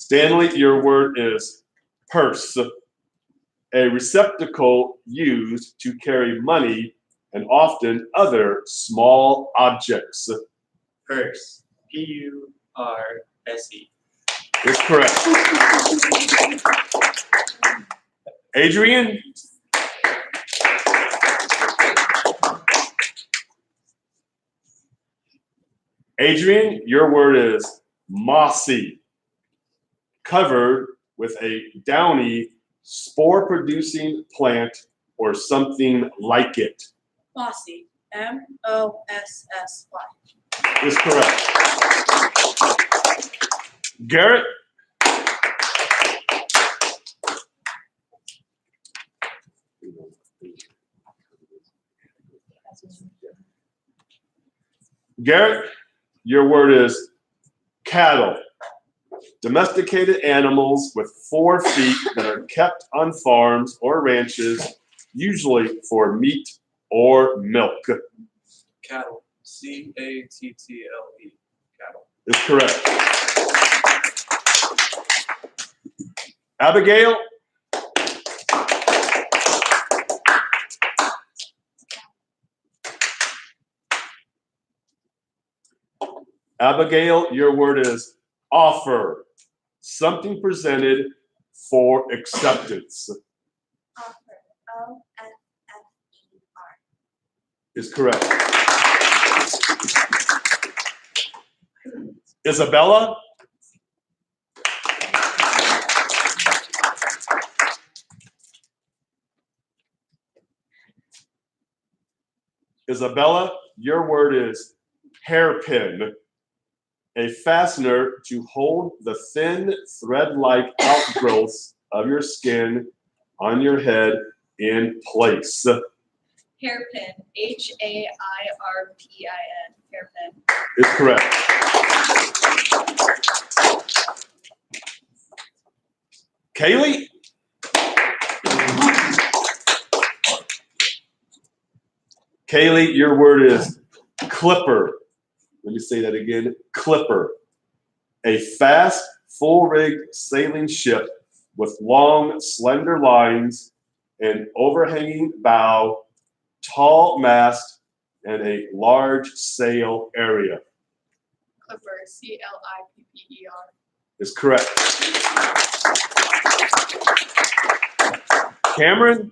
[SPEAKER 5] Stanley, your word is purse. A receptacle used to carry money and often other small objects.
[SPEAKER 8] Purse. P-U-R-S-E.
[SPEAKER 5] Is correct. Adrian? Adrian, your word is mossy. Covered with a downy, spore-producing plant or something like it.
[SPEAKER 6] Mossy. M-O-S-S-Y.
[SPEAKER 5] Is correct. Garrett? Garrett, your word is cattle. Domesticated animals with 4 feet that are kept on farms or ranches, usually for meat or milk.
[SPEAKER 8] Cattle. C-A-T-T-L-E. Cattle.
[SPEAKER 5] Is correct. Abigail? Abigail, your word is offer. Something presented for acceptance.
[SPEAKER 6] Offer. O-F-F-E-R.
[SPEAKER 5] Is correct. Isabella? Isabella, your word is hairpin. A fastener to hold the thin thread-like outgrowths of your skin on your head in place.
[SPEAKER 6] Hairpin. H-A-I-R-P-I-N. Hairpin.
[SPEAKER 5] Is correct. Kaylee? Kaylee, your word is clipper. Let me say that again, clipper. A fast, full-rigged sailing ship with long, slender lines, an overhanging bow, tall mast, and a large sail area.
[SPEAKER 6] Clipper. C-L-I-P-P-E-R.
[SPEAKER 5] Is correct. Cameron?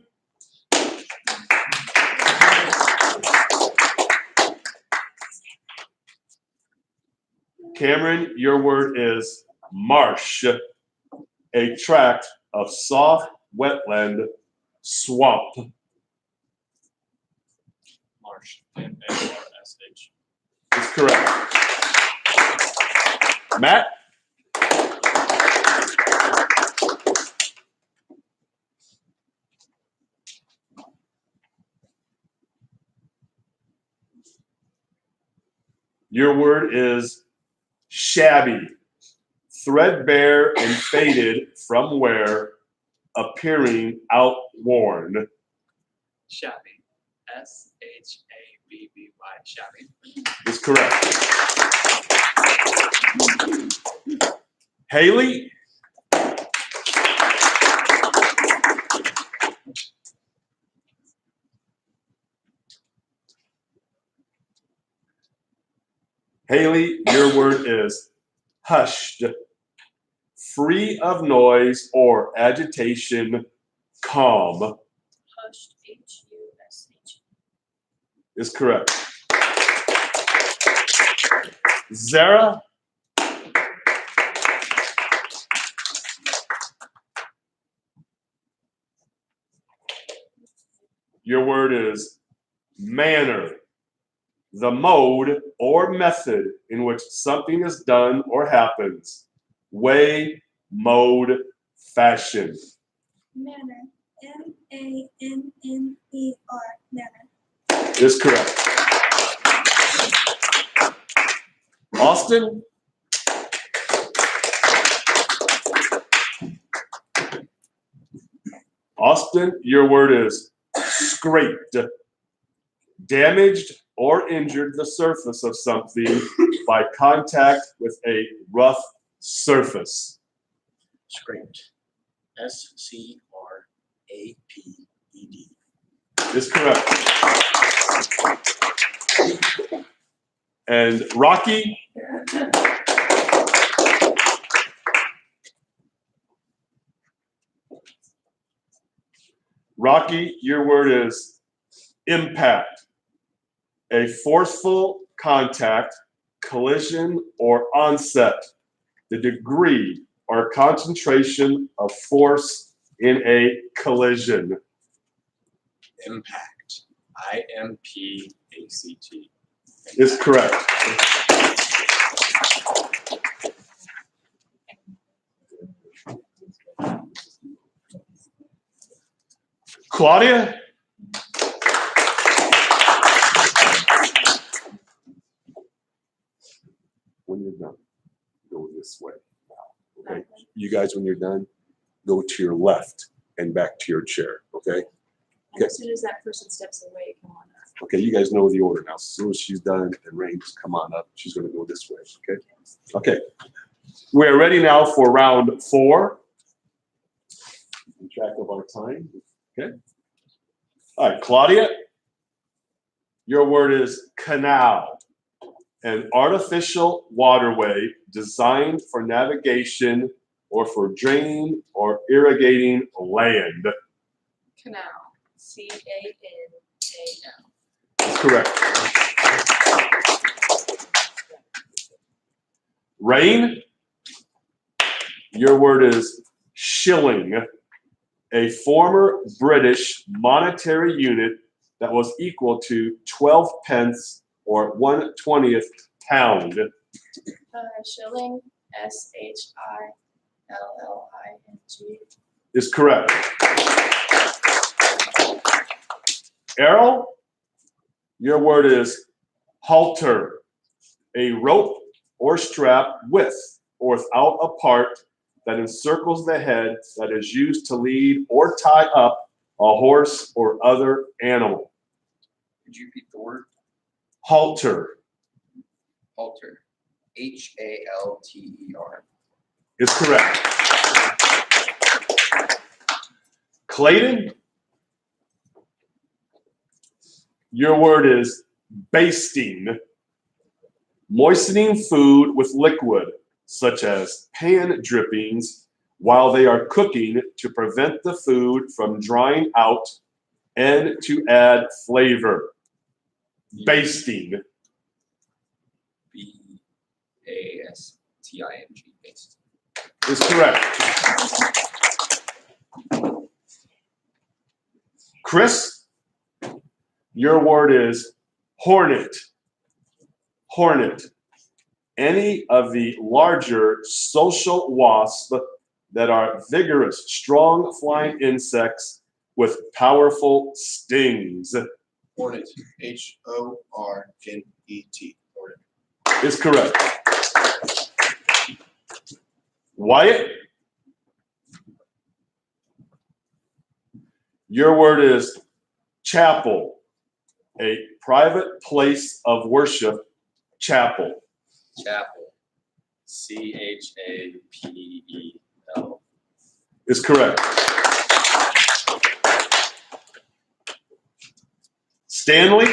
[SPEAKER 5] Cameron, your word is marsh. A tract of soft wetland swamp.
[SPEAKER 7] Marsh. M-A-R-S-H.
[SPEAKER 5] Is correct. Matt? Your word is shabby, threadbare and faded from wear, appearing outworn.
[SPEAKER 8] Shabby. S-H-A-B-B-Y. Shabby.
[SPEAKER 5] Is correct. Haley? Haley, your word is hushed, free of noise or agitation, calm.
[SPEAKER 6] Hushed. H-U-S-H.
[SPEAKER 5] Is correct. Zara? Your word is manner. The mode or method in which something is done or happens. Way, mode, fashion.
[SPEAKER 6] Manner. M-A-N-N-E-R. Manner.
[SPEAKER 5] Is correct. Austin? Austin, your word is scraped. Damaged or injured the surface of something by contact with a rough surface.
[SPEAKER 9] Scraped. SCRAPED.
[SPEAKER 5] Is correct. And Rocky, your word is impact. A forceful contact, collision, or onset. The degree or concentration of force in a collision.
[SPEAKER 7] Impact. IMPACT.
[SPEAKER 5] Is correct. Claudia? When you're done, go this way now, okay? You guys, when you're done, go to your left and back to your chair, okay?
[SPEAKER 6] And as soon as that person steps away, come on up.
[SPEAKER 5] Okay, you guys know the order now. As soon as she's done and Rain, just come on up. She's gonna go this way, okay? Okay. We're ready now for round 4. Keep track of our time, okay? All right, Claudia, your word is canal, an artificial waterway designed for navigation or for draining or irrigating land.
[SPEAKER 6] Canal. CANAL.
[SPEAKER 5] That's correct. Rain, your word is shilling, a former British monetary unit that was equal to 12 pence or 1/20th pound.
[SPEAKER 6] Shilling. SHILLING.
[SPEAKER 5] Is correct. Errol, your word is halter, a rope or strap with or without a part that encircles the head that is used to lead or tie up a horse or other animal.
[SPEAKER 8] Could you repeat the word?
[SPEAKER 5] Halter
[SPEAKER 8] Halter. HALTER.
[SPEAKER 5] is correct. Clayton, your word is basting, moistening food with liquid, such as pan drippings, while they are cooking to prevent the food from drying out and to add flavor. Basting
[SPEAKER 8] BASTING. Based.
[SPEAKER 5] is correct. Chris, your word is hornet. Hornet. Any of the larger social wasps that are vigorous, strong flying insects with powerful stings.
[SPEAKER 9] Hornet. HORNET. Hornet.
[SPEAKER 5] Is correct. Wyatt, your word is chapel, a private place of worship. Chapel
[SPEAKER 7] Chapel. CHAPEL.
[SPEAKER 5] is correct. Stanley,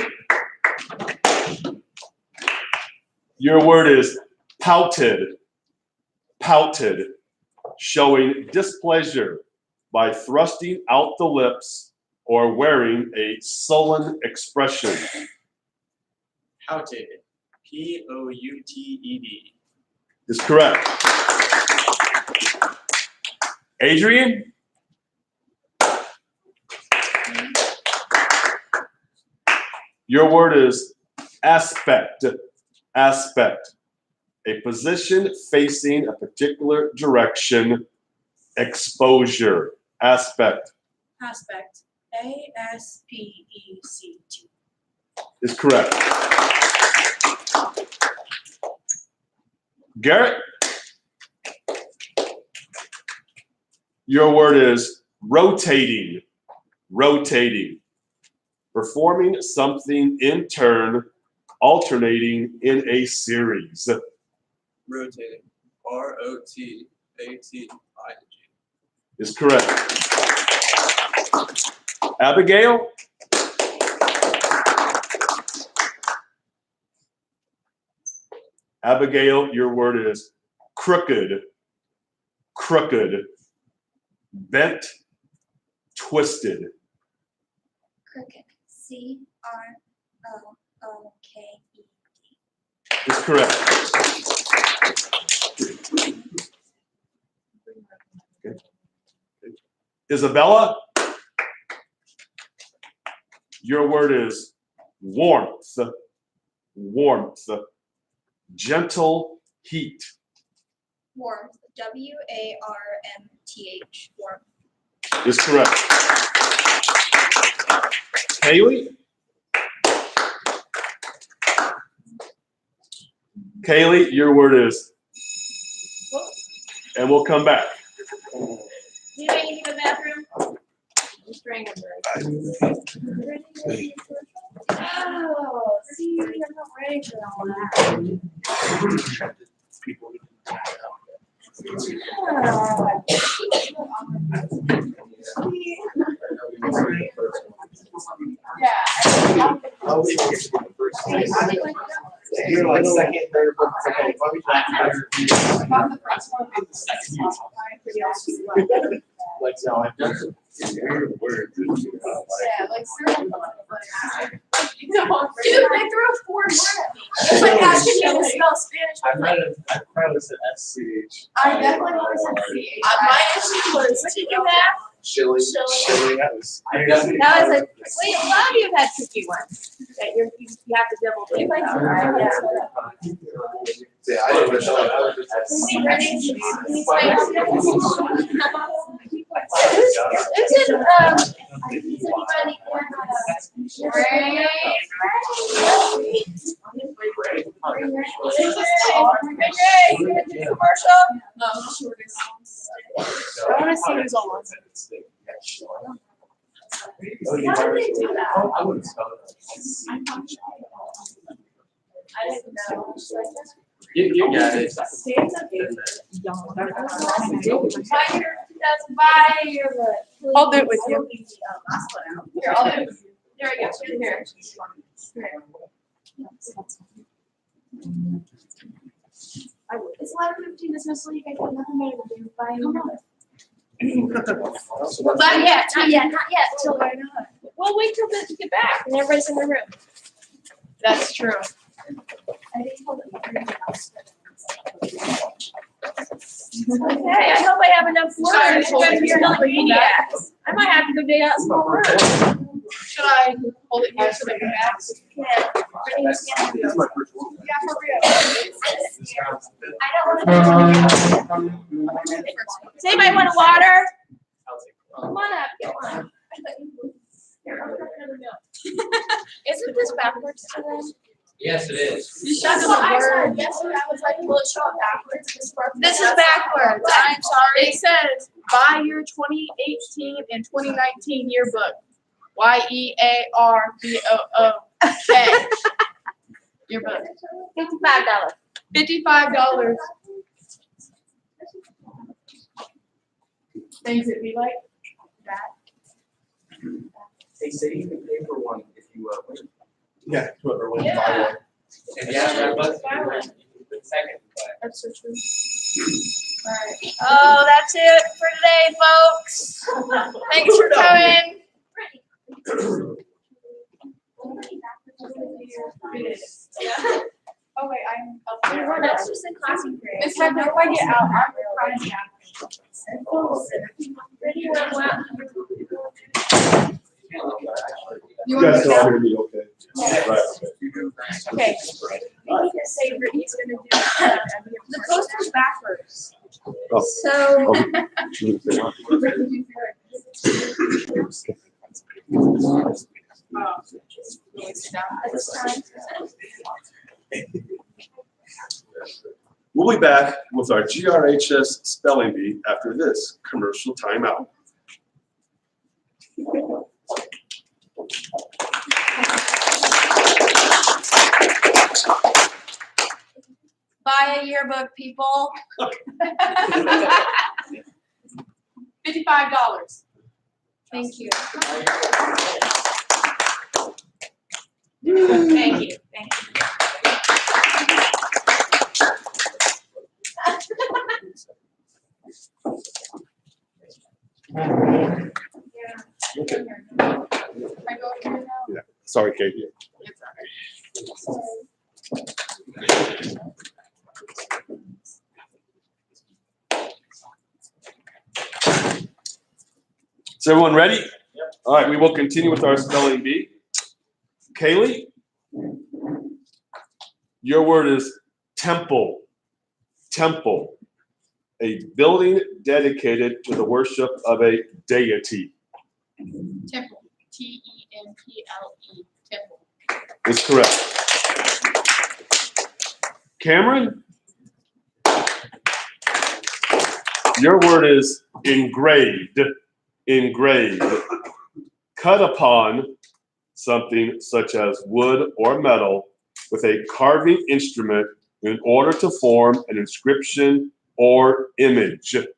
[SPEAKER 5] your word is pouted. Pouted, showing displeasure by thrusting out the lips or wearing a sullen expression.
[SPEAKER 7] Pouted. POUTED.
[SPEAKER 5] Is correct. Adrian, your word is aspect. Aspect, a position facing a particular direction. Exposure. Aspect
[SPEAKER 6] Aspect. ASPECT.
[SPEAKER 5] is correct. Garrett, your word is rotating. Rotating, performing something in turn, alternating in a series.
[SPEAKER 8] Rotating. ROTATING.
[SPEAKER 9] ATIG.
[SPEAKER 5] is correct. Abigail? Abigail, your word is crooked, crooked, bent, twisted.
[SPEAKER 6] Crooked. CROOKED.
[SPEAKER 5] Is correct. Okay. Isabella, your word is warmth, warmth, gentle heat.
[SPEAKER 6] Warmth. WARMTH. Warmth.
[SPEAKER 5] Is correct. Kaylee? Kaylee, your word is, and we'll come back.
[SPEAKER 3] Do you need to go to the bathroom? Just bring them. Oh, see, I'm not ready for all that.
[SPEAKER 2] You're like second, third, fourth, second. Like, no, I've done it.
[SPEAKER 3] Yeah, like circle. Dude, they threw a foreign word at me. It's like asking me to spell Spanish.
[SPEAKER 2] I probably said SCH.
[SPEAKER 3] I definitely always said CH. My issue was, what did you have?
[SPEAKER 2] Chili.
[SPEAKER 3] Chili.
[SPEAKER 2] That was.
[SPEAKER 3] That was a, wait, a lot of you have had tricky ones that you have to double think about.
[SPEAKER 2] Yeah, I didn't know. I was just.
[SPEAKER 3] Is it, commercial? No. I wanna see who's on. How did they do that?
[SPEAKER 2] I wouldn't spell it.
[SPEAKER 3] I didn't know.
[SPEAKER 2] You got it.
[SPEAKER 3] I'll do it with you. Here, I'll do it. There we go. Here. It's 11:15 dismissal. You guys have nothing better to do. Bye. Not yet. Till we'll wait till they get back and everybody's in the room. That's true. Okay, I hope I have enough words. You're not maniacs. I might have to go dig out some more words. Should I hold it here so they come back? Yeah. Yeah, for real. I don't want to. Does anybody want a water? Come on up, get one. Here, I'll grab another milk. Isn't this backwards today?
[SPEAKER 7] Yes, it is.
[SPEAKER 3] That's what I said yesterday. I was like, will it show up backwards? This is backwards. I'm sorry. It says, buy your 2018 and 2019 yearbook. YEARBOOK. Yearbook. $55. $55. Things that we like. That.
[SPEAKER 2] They say you can pay for one if you win.
[SPEAKER 9] Yeah, whoever wins
[SPEAKER 3] Yeah.
[SPEAKER 9] by one.
[SPEAKER 7] And yeah, that was the second, but.
[SPEAKER 3] That's so true. Alright. Oh, that's it for today, folks. Thanks for coming. Oh wait, I'm up there.
[SPEAKER 6] That's just in classroom grade.
[SPEAKER 3] Miss Heather, if I get out, I'm crying down.
[SPEAKER 5] You guys can all hear me okay? Right,
[SPEAKER 3] Okay. We need to say Brittany's gonna do the poster's backwards.
[SPEAKER 5] Oh.
[SPEAKER 3] So.
[SPEAKER 5] We'll be back with our GRHS Spelling Bee after this commercial timeout.
[SPEAKER 3] Bye.
[SPEAKER 6] buy a yearbook, people.
[SPEAKER 3] $55.
[SPEAKER 6] Thank you.
[SPEAKER 3] Thank you, thank you. I go here now?
[SPEAKER 5] Yeah. Sorry, Katie.
[SPEAKER 3] It's all right.
[SPEAKER 5] Is everyone ready? All right, we will continue with our spelling bee. Kaylee, your word is temple. Temple, a building dedicated to the worship of a deity.
[SPEAKER 3] Temple, Temple. Temple.
[SPEAKER 5] Is correct. Cameron, your word is engraved. Engraved. Cut upon something such as wood or metal with a carving instrument in order to form an inscription or image.
[SPEAKER 9] ENGRAVED.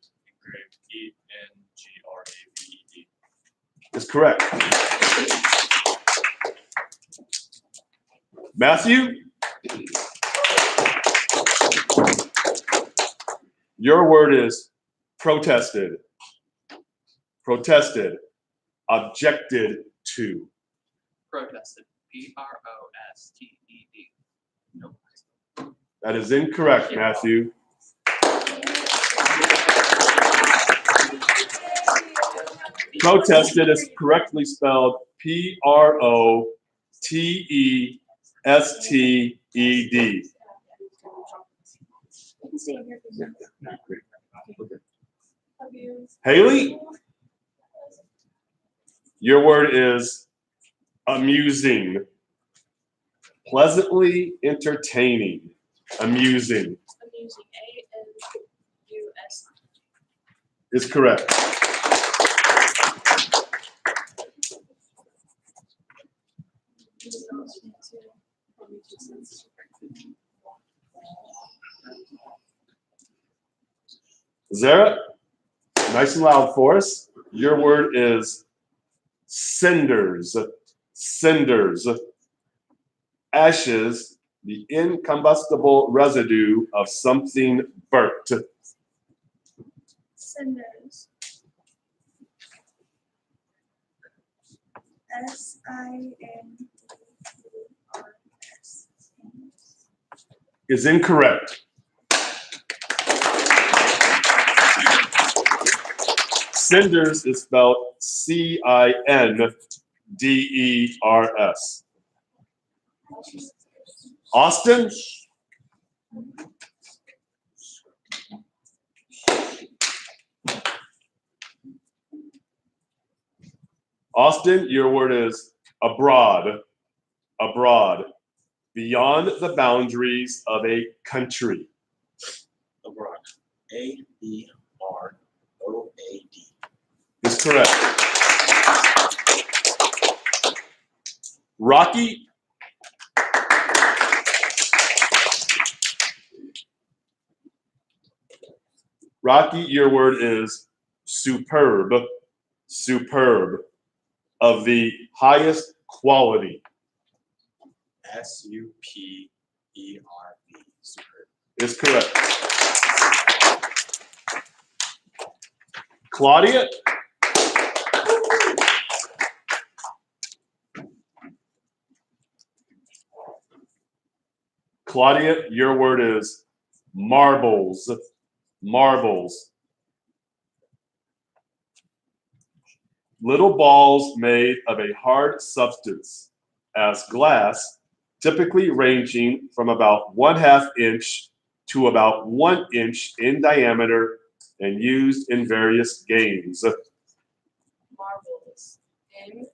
[SPEAKER 5] Is correct. Matthew, your word is protested. Protested. Objected to.
[SPEAKER 8] Protested. PROSTED. No.
[SPEAKER 5] That is incorrect, Matthew. Protested is correctly spelled PROTESTED.
[SPEAKER 6] You can stay in here.
[SPEAKER 5] Haley, your word is amusing. Pleasantly entertaining. Amusing.
[SPEAKER 6] Amusing. AMUS.
[SPEAKER 5] Is correct. Zara, nice and loud for us. Your word is cinders. Cinders. Ashes, the incombustible residue of something burnt.
[SPEAKER 6] Cinders. SINDERS.
[SPEAKER 5] Is incorrect. Cinders is spelled CINDERS. Austin? Austin, your word is abroad. Abroad. Beyond the boundaries of a country.
[SPEAKER 9] Abroad. ABROAD.
[SPEAKER 5] Is correct. Rocky? Rocky, your word is superb. Superb. Of the highest quality.
[SPEAKER 9] SUPERB. Superb.
[SPEAKER 5] Is correct. Claudia? Claudia, your word is marbles. Marbles. Little balls made of a hard substance, as glass, typically ranging from about 1/2 inch to about 1 inch in diameter and used in various games.
[SPEAKER 3] Marbles. MARBLES.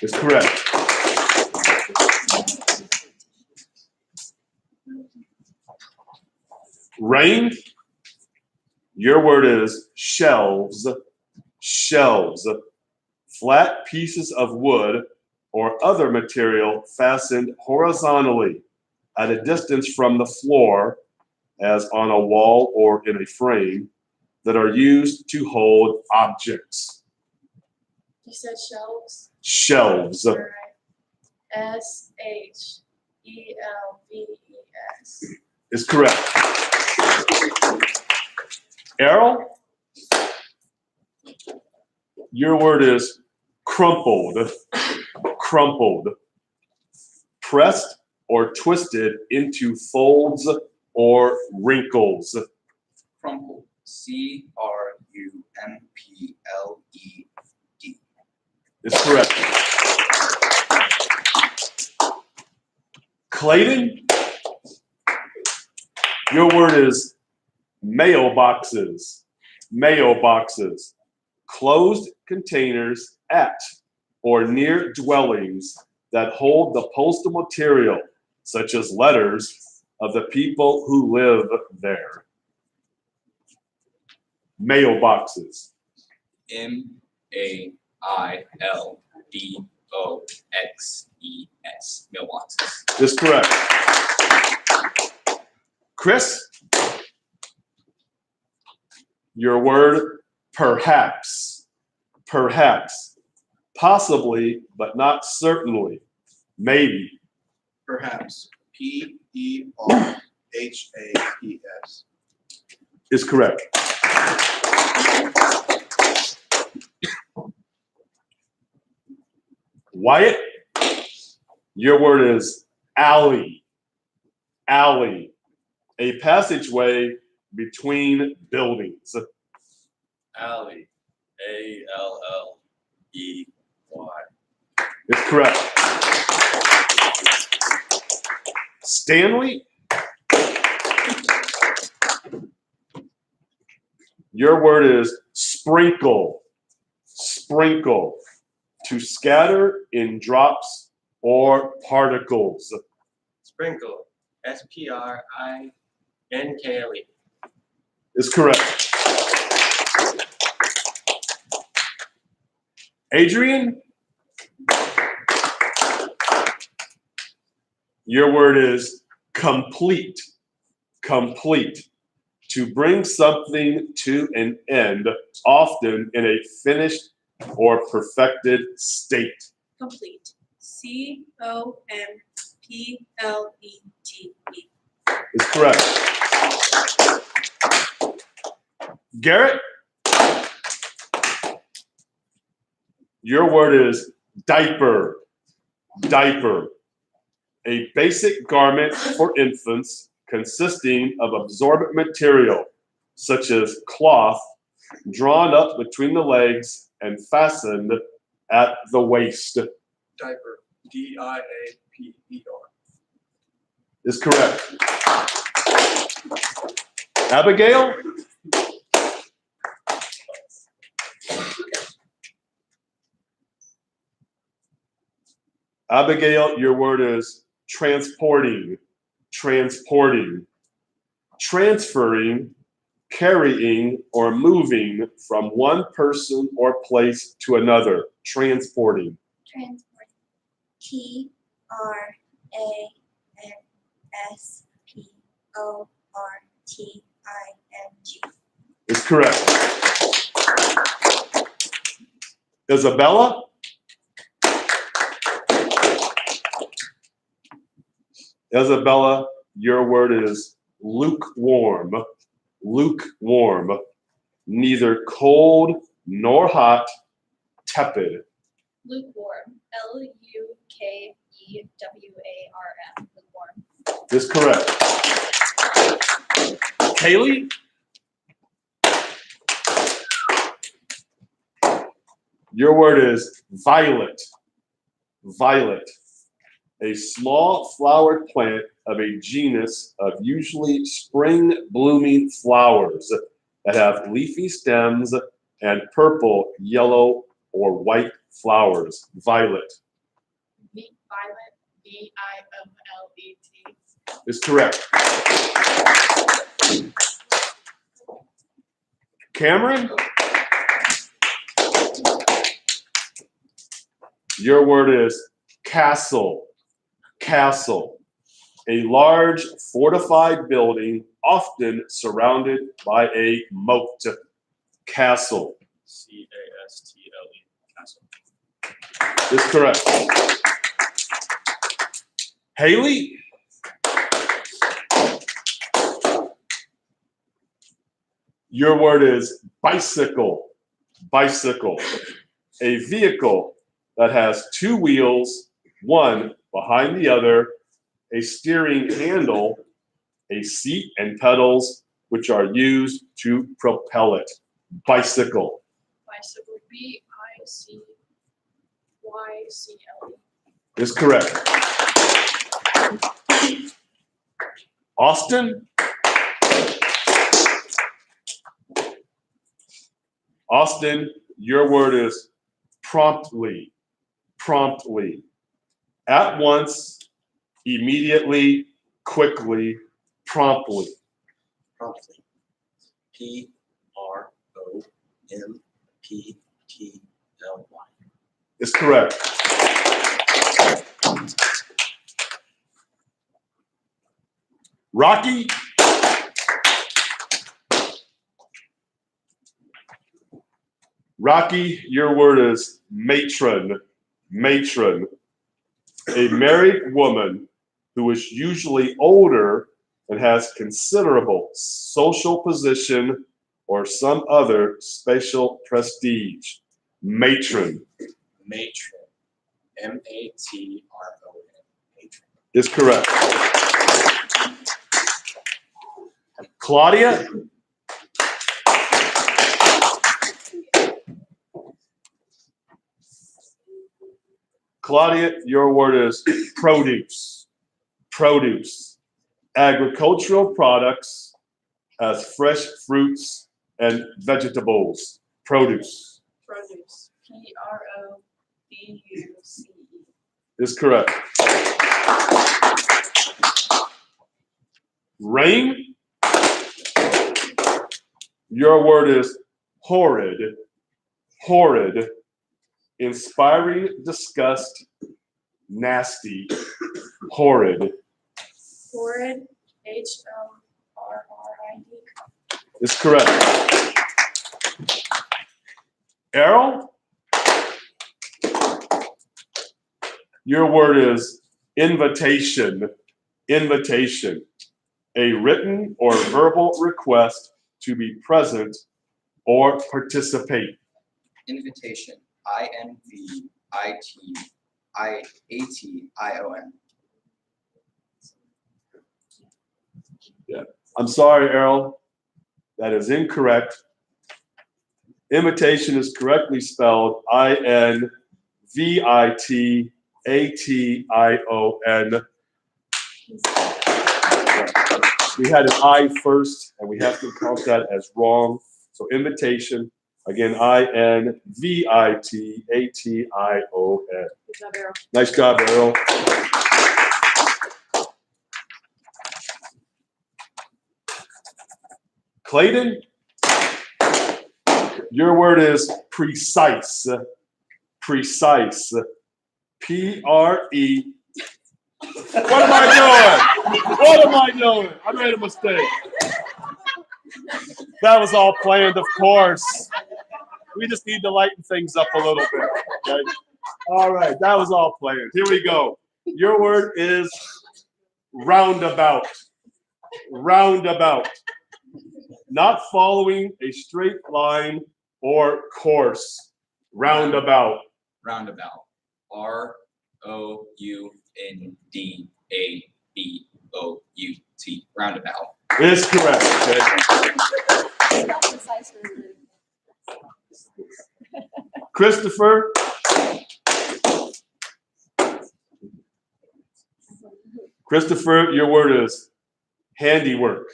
[SPEAKER 5] Is correct. Rain, your word is shelves. Shelves. Flat pieces of wood or other material fastened horizontally at a distance from the floor, as on a wall or in a frame, that are used to hold objects.
[SPEAKER 6] You said shelves?
[SPEAKER 5] Shelves.
[SPEAKER 6] All right. SHELVES.
[SPEAKER 5] Is correct. Errol, your word is crumpled. Crumpled. Pressed or twisted into folds or wrinkles.
[SPEAKER 8] Crumpled. CRUMPLED.
[SPEAKER 5] Is correct. Clayton, your word is mailboxes. Mailboxes. Closed containers at or near dwellings that hold the postal material, such as letters, of the people who live there. Mailboxes.
[SPEAKER 8] MAILBOXES. Mailboxes.
[SPEAKER 5] Is correct. Chris, your word perhaps. Perhaps. Possibly, but not certainly. Maybe.
[SPEAKER 9] Perhaps. PERHAPS.
[SPEAKER 5] Is correct. Wyatt, your word is alley. Alley. A passageway between buildings.
[SPEAKER 8] Alley. ALLEY.
[SPEAKER 5] Is correct. Stanley, your word is sprinkle. Sprinkle. To scatter in drops or particles.
[SPEAKER 4] Sprinkle. SPRINKLE.
[SPEAKER 5] Is correct. Adrian, your word is complete. Complete. To bring something to an end, often in a finished or perfected state.
[SPEAKER 6] Complete. COMPLETE.
[SPEAKER 5] Is correct. Garrett, your word is diaper. Diaper. A basic garment for infants consisting of absorbent material, such as cloth, drawn up between the legs and fastened at the waist.
[SPEAKER 9] Diaper. DIAPER.
[SPEAKER 5] Is correct. Abigail, Abigail, your word is transporting. Transporting. Transferring, carrying, or moving from one person or place to another. Transporting.
[SPEAKER 6] Transport. TRANSPORTING.
[SPEAKER 5] Is correct. Isabella, Isabella, your word is lukewarm. Lukewarm. Neither cold nor hot. Tepid.
[SPEAKER 6] Lukewarm. LUKEWARM. Lukewarm.
[SPEAKER 5] Is correct. Kaylee, your word is violet. Violet. A small flowered plant of a genus of usually spring blooming flowers that have leafy stems and purple, yellow, or white flowers. Violet.
[SPEAKER 6] Violet. VIOLET.
[SPEAKER 5] Is correct. Cameron, your word is castle. Castle. A large fortified building, often surrounded by a moat. Castle.
[SPEAKER 8] C-A-S-T-L-E, castle.
[SPEAKER 5] Is correct. Haley? Your word is bicycle. Bicycle. A vehicle that has two wheels, one behind the other, a steering handle, a seat and pedals, which are used to propel it. Bicycle.
[SPEAKER 6] Bicycle, B-I-C-Y-C-L-E.
[SPEAKER 5] Is correct. Austin? Austin, your word is promptly. Promptly. At once, immediately, quickly, promptly.
[SPEAKER 9] Promptly. P-R-O-M-P-T-L-Y.
[SPEAKER 5] Is correct. Rocky? Rocky, your word is matron. Matron. A married woman who is usually older and has considerable social position or some other special prestige. Matron.
[SPEAKER 8] Matron, M-A-T-R-O-N, matron.
[SPEAKER 5] Is correct. Claudia? Claudia, your word is produce. Produce. Agricultural products as fresh fruits and vegetables. Produce.
[SPEAKER 6] Produce, P-R-O-D-U-C-E.
[SPEAKER 5] Is correct. Rain, your word is horrid. Horrid. Inspiring disgust, nasty, horrid.
[SPEAKER 6] Horrid, H-O-R-R-I-D.
[SPEAKER 5] Is correct. Errol, your word is invitation. Invitation. A written or verbal request to be present or participate.
[SPEAKER 8] Invitation, I-N-V-I-T-I-A-T-I-O-N.
[SPEAKER 5] I'm sorry, Errol. That is incorrect. Invitation is correctly spelled I-N-V-I-T-A-T-I-O-N. We had an I first, and we have to count that as wrong. So invitation, again, I-N-V-I-T-A-T-I-O-N.
[SPEAKER 6] Good job, Errol.
[SPEAKER 5] Nice job, Errol. Clayton, your word is precise. Precise. P-R-E. What am I doing? What am I doing? I made a mistake. That was all planned, of course. We just need to lighten things up a little bit. Okay? All right, that was all planned. Here we go. Your word is roundabout. Roundabout. Not following a straight line or course. Roundabout.
[SPEAKER 8] Roundabout, R-O-U-N-D-A-B-O-U-T, roundabout.
[SPEAKER 5] Is correct. Okay?
[SPEAKER 6] Spell precise for everybody.
[SPEAKER 5] Christopher. Christopher, your word is handiwork.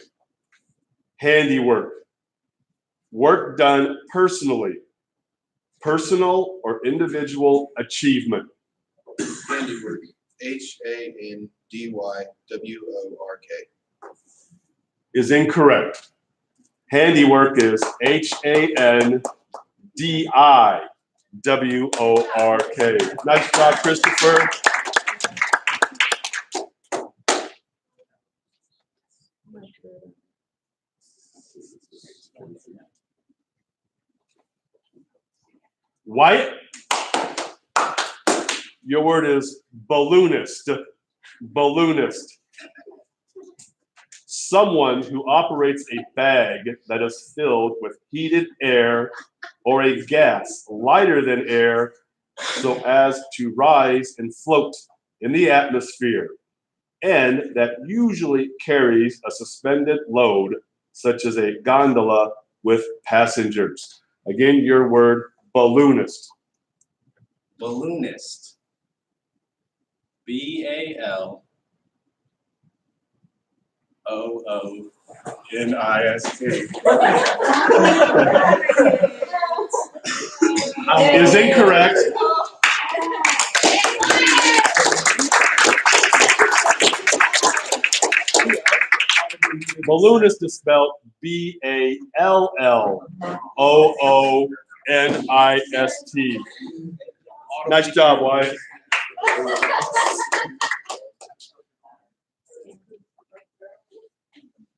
[SPEAKER 5] Handiwork. Work done personally. Personal or individual achievement.
[SPEAKER 9] Handiwork. H-A-N-D-Y-W-O-R-K.
[SPEAKER 5] Is incorrect. Handiwork is H-A-N-D-I-W-O-R-K. Nice job, Christopher.
[SPEAKER 10] Wyatt, your word is balloonist. Balloonist. Someone who operates a bag that is filled with heated air or a gas lighter than air so as to rise and float in the atmosphere, and that usually carries a suspended load, such as a gondola with passengers. Again, your word, balloonist.
[SPEAKER 9] Balloonist. BALOONIST.
[SPEAKER 10] Is incorrect. Balloonist is spelled BALLOONIST. Nice job, Wyatt.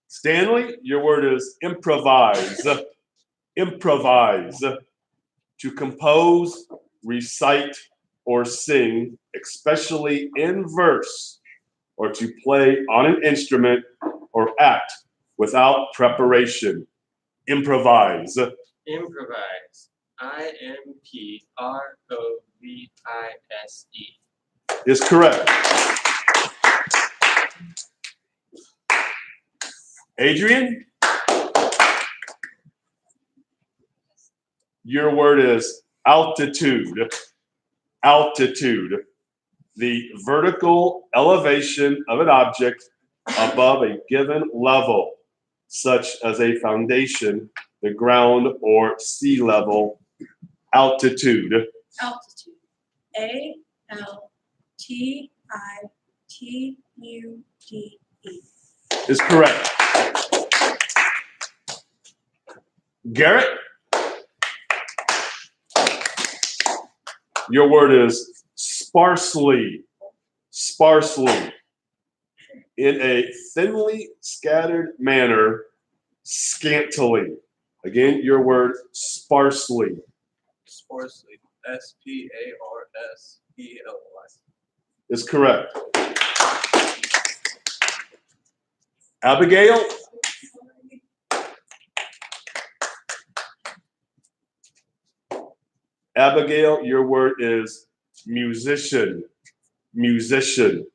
[SPEAKER 10] Stanley, your word is improvise. Improvise. To compose, recite, or sing, especially in verse, or to play on an instrument or act without preparation. Improvise.
[SPEAKER 4] Improvise. IMPROVISE.
[SPEAKER 10] Is correct. Adrian, your word is altitude. Altitude. The vertical elevation of an object above a given level, such as a foundation, the ground, or sea level. Altitude.
[SPEAKER 6] Altitude. ALTITUDE.
[SPEAKER 10] Is correct. Garrett, your word is sparsely. Sparsely. In a thinly scattered manner, scantily. Again, your word, sparsely.
[SPEAKER 9] Sparsely. SPARSELY.
[SPEAKER 10] Is correct. Abigail, Abigail, your word is musician. Musician.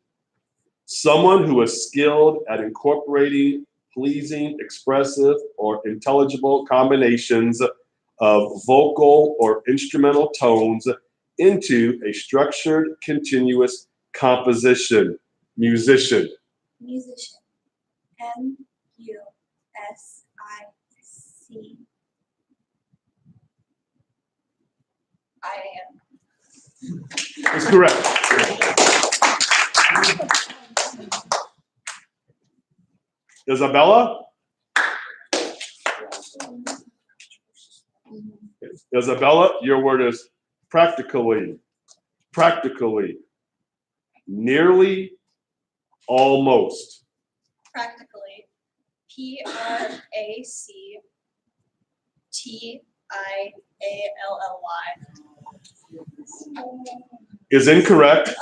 [SPEAKER 10] Someone who is skilled at incorporating pleasing, expressive, or intelligible combinations of vocal or instrumental tones into a structured, continuous composition. Musician.
[SPEAKER 6] Musician. MUSIC.
[SPEAKER 10] Is correct. Isabella? Isabella, your word is practically. Practically. Nearly. Almost.
[SPEAKER 6] Practically. PRACTIALLY.
[SPEAKER 10] Is incorrect.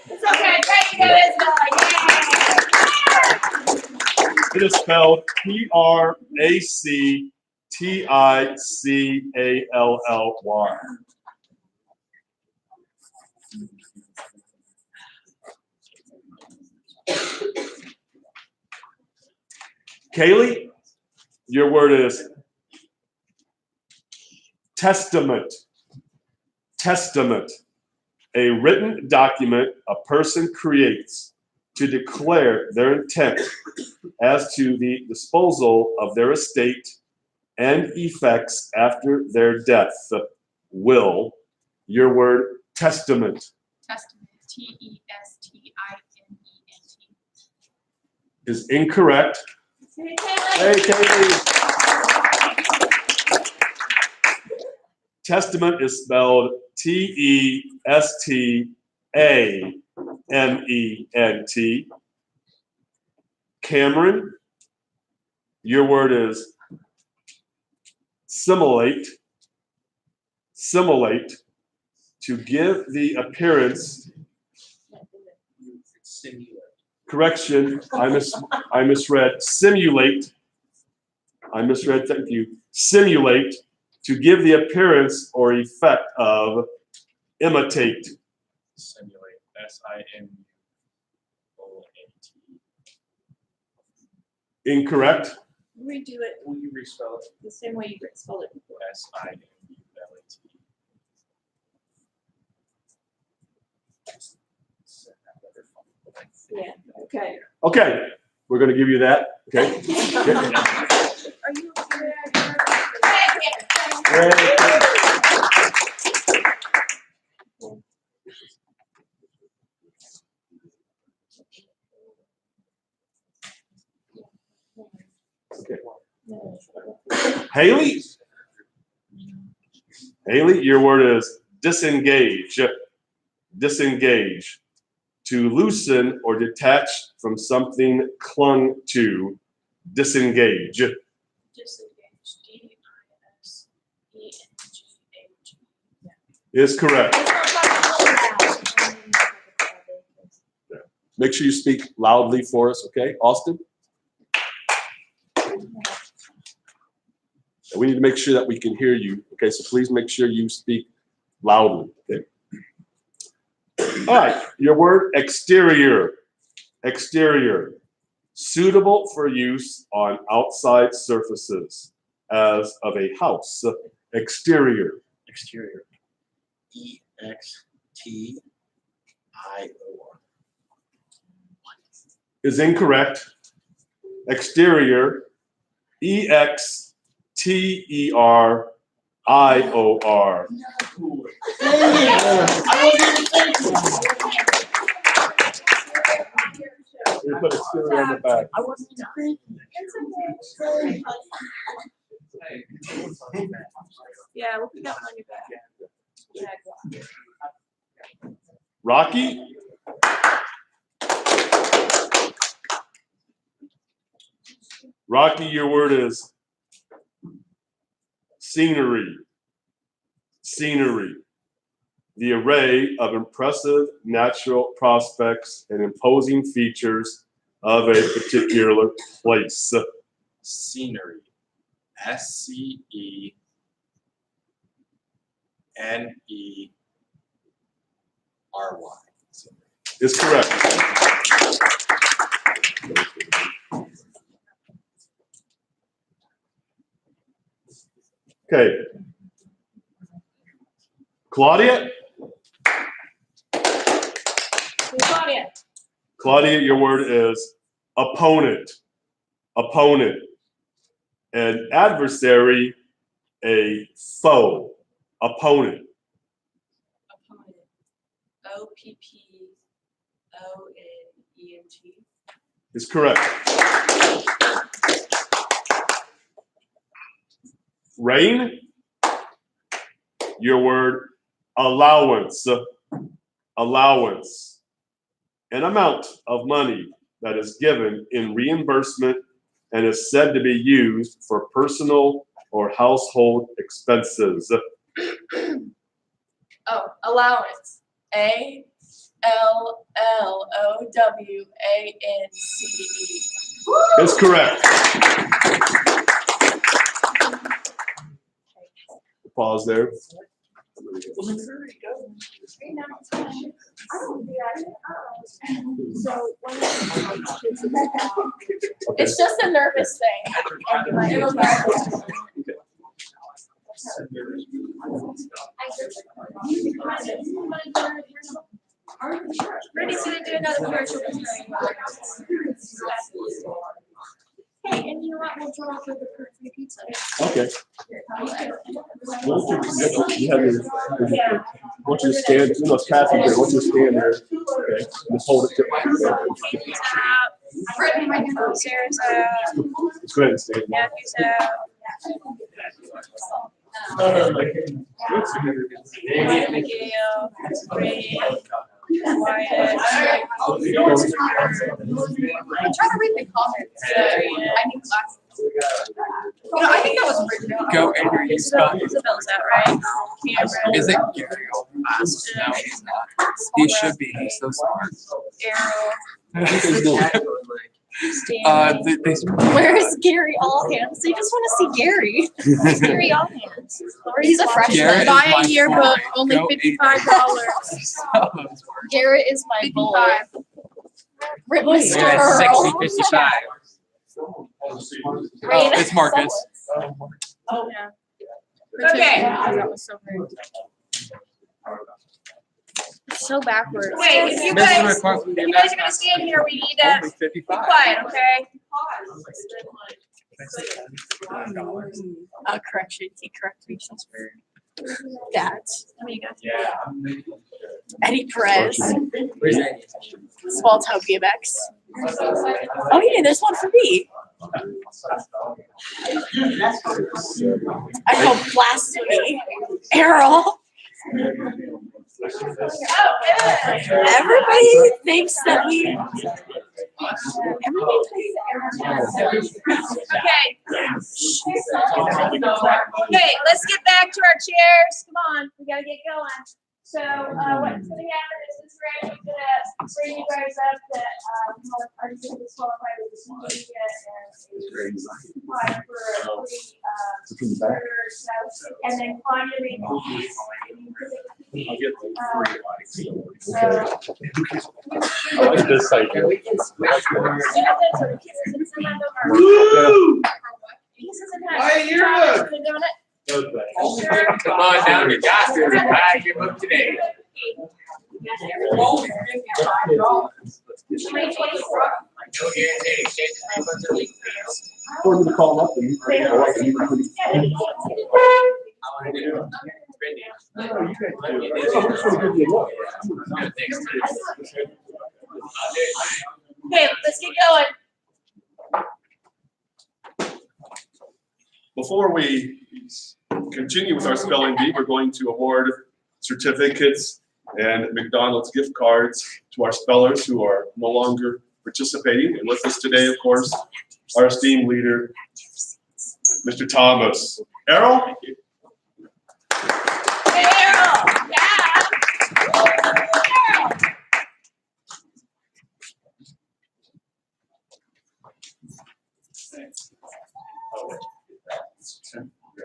[SPEAKER 6] It's okay, great, you guys go.
[SPEAKER 10] It is spelled PRACTICALLY. Kaylee, your word is testament. Testament. A written document a person creates to declare their intent as to the disposal of their estate and effects after their death. Will, your word, testament.
[SPEAKER 6] Testament. TESTIMENT.
[SPEAKER 10] Is incorrect. Hey, Kaylee. Testament is spelled TESTAMENT. Cameron, Your word is simulate. Simulate. To give the appearance.
[SPEAKER 8] Simulate.
[SPEAKER 10] Correction, I misread. Simulate. I misread, thank you. Simulate, to give the appearance or effect of. Imitate.
[SPEAKER 9] Simulate. SIMULATE.
[SPEAKER 10] Incorrect.
[SPEAKER 6] Redo it
[SPEAKER 9] Will you respell it?
[SPEAKER 6] the same way you spelled it before.
[SPEAKER 9] SIMULATE.
[SPEAKER 6] Yeah, okay.
[SPEAKER 10] Okay, we're gonna give you that, okay?
[SPEAKER 6] Are you okay?
[SPEAKER 10] Haley? Haley, your word is disengage. Disengage. To loosen or detach from something clung to. Disengage.
[SPEAKER 6] Disengage. DISENGAGE.
[SPEAKER 10] Is correct. Make sure you speak loudly for us, okay? Austin? And we need to make sure that we can hear you, okay? So please make sure you speak loudly, okay? All right, your word exterior. Exterior. Suitable for use on outside surfaces, as of a house. Exterior.
[SPEAKER 9] Exterior. EXTIOR.
[SPEAKER 10] Is incorrect. Exterior. EXTERIOR. We put exterior on the back.
[SPEAKER 6] I wasn't thinking. Yeah, we'll pick up on your back.
[SPEAKER 10] Rocky? Rocky, your word is scenery. Scenery. The array of impressive natural prospects and imposing features of a particular place.
[SPEAKER 9] Scenery. SCENERY.
[SPEAKER 10] Is correct. Okay. Claudia?
[SPEAKER 6] Claudia.
[SPEAKER 10] Claudia, your word is opponent. Opponent. An adversary, a foe. Opponent.
[SPEAKER 6] Opponent. OPPONENT.
[SPEAKER 10] Is correct. Rain, your word allowance. Allowance. An amount of money that is given in reimbursement and is said to be used for personal or household expenses.
[SPEAKER 6] Oh, allowance. ALLOWANCE.
[SPEAKER 10] Is correct. Pause there.
[SPEAKER 6] It's just a nervous thing. Ready to do another commercial. Hey, and you know what? We'll draw for the pizza.
[SPEAKER 10] Okay. You have your, once you stand, you must pass it there. Once you stand there, okay, just hold it.
[SPEAKER 6] Brittany, my new Sarah's
[SPEAKER 10] Just go ahead and stand.
[SPEAKER 6] Matthew's Wyatt McGill, Ray, Wyatt. I'm trying to read the comments. I need glasses. You know, I think that was original.
[SPEAKER 8] Go, Andrew, you spell it.
[SPEAKER 6] Isabel's out, right? Cameron.
[SPEAKER 8] Is it Gary? No, he's not. He should be. He's so smart.
[SPEAKER 6] Arrow. Stanley. Where's Gary Allhands? They just want to see Gary. Where's Gary Allhands? He's a freshman.
[SPEAKER 8] Garrett is
[SPEAKER 6] Buy
[SPEAKER 8] my
[SPEAKER 6] a yearbook,
[SPEAKER 8] boy.
[SPEAKER 6] only
[SPEAKER 8] Go
[SPEAKER 6] $55. Garrett is my boy. Rip Mr.
[SPEAKER 8] Yeah,
[SPEAKER 6] Earl.
[SPEAKER 8] 60-55.
[SPEAKER 6] Rain.
[SPEAKER 8] It's Marcus.
[SPEAKER 6] Oh, yeah.
[SPEAKER 3] Okay.
[SPEAKER 6] That was so great. It's so backwards.
[SPEAKER 3] Wait, if you
[SPEAKER 8] Mr.
[SPEAKER 3] guys,
[SPEAKER 8] McCormick,
[SPEAKER 3] if you guys are gonna stand here, we need to
[SPEAKER 8] Only
[SPEAKER 3] be
[SPEAKER 8] 55.
[SPEAKER 3] quiet, okay?
[SPEAKER 6] Correction. He corrected me since we're that.
[SPEAKER 8] Yeah.
[SPEAKER 6] Eddie Perez.
[SPEAKER 8] Where's Eddie?
[SPEAKER 6] Small town BMX. Oh yeah, there's one for me. I go blasphemy. Errol. Everybody thinks that we. Everybody thinks that
[SPEAKER 3] Okay. Okay, let's get back to our chairs. Come on, we gotta get going. So, what's gonna happen is this Randy's gonna bring you guys up that, are disqualified with the certificate and apply for a free, and then Claudia made these.
[SPEAKER 10] I'll get
[SPEAKER 3] I
[SPEAKER 10] like this side.
[SPEAKER 3] Woo! Pieces and
[SPEAKER 5] Hi, you're
[SPEAKER 3] Been doing it?
[SPEAKER 8] Come on down to Johnson's and buy your book today.
[SPEAKER 3] $25.
[SPEAKER 8] No guarantee. Exchange is not a week.
[SPEAKER 10] We're gonna call up and
[SPEAKER 8] I want to do it.
[SPEAKER 3] Okay, let's get going.
[SPEAKER 5] Before we continue with our spelling bee, we're going to award certificates and McDonald's gift cards to our spellers who are no longer participating. And with us today, of course, our esteemed leader, Mr. Thomas. Errol?
[SPEAKER 3] Hey, Errol. Yeah. Errol.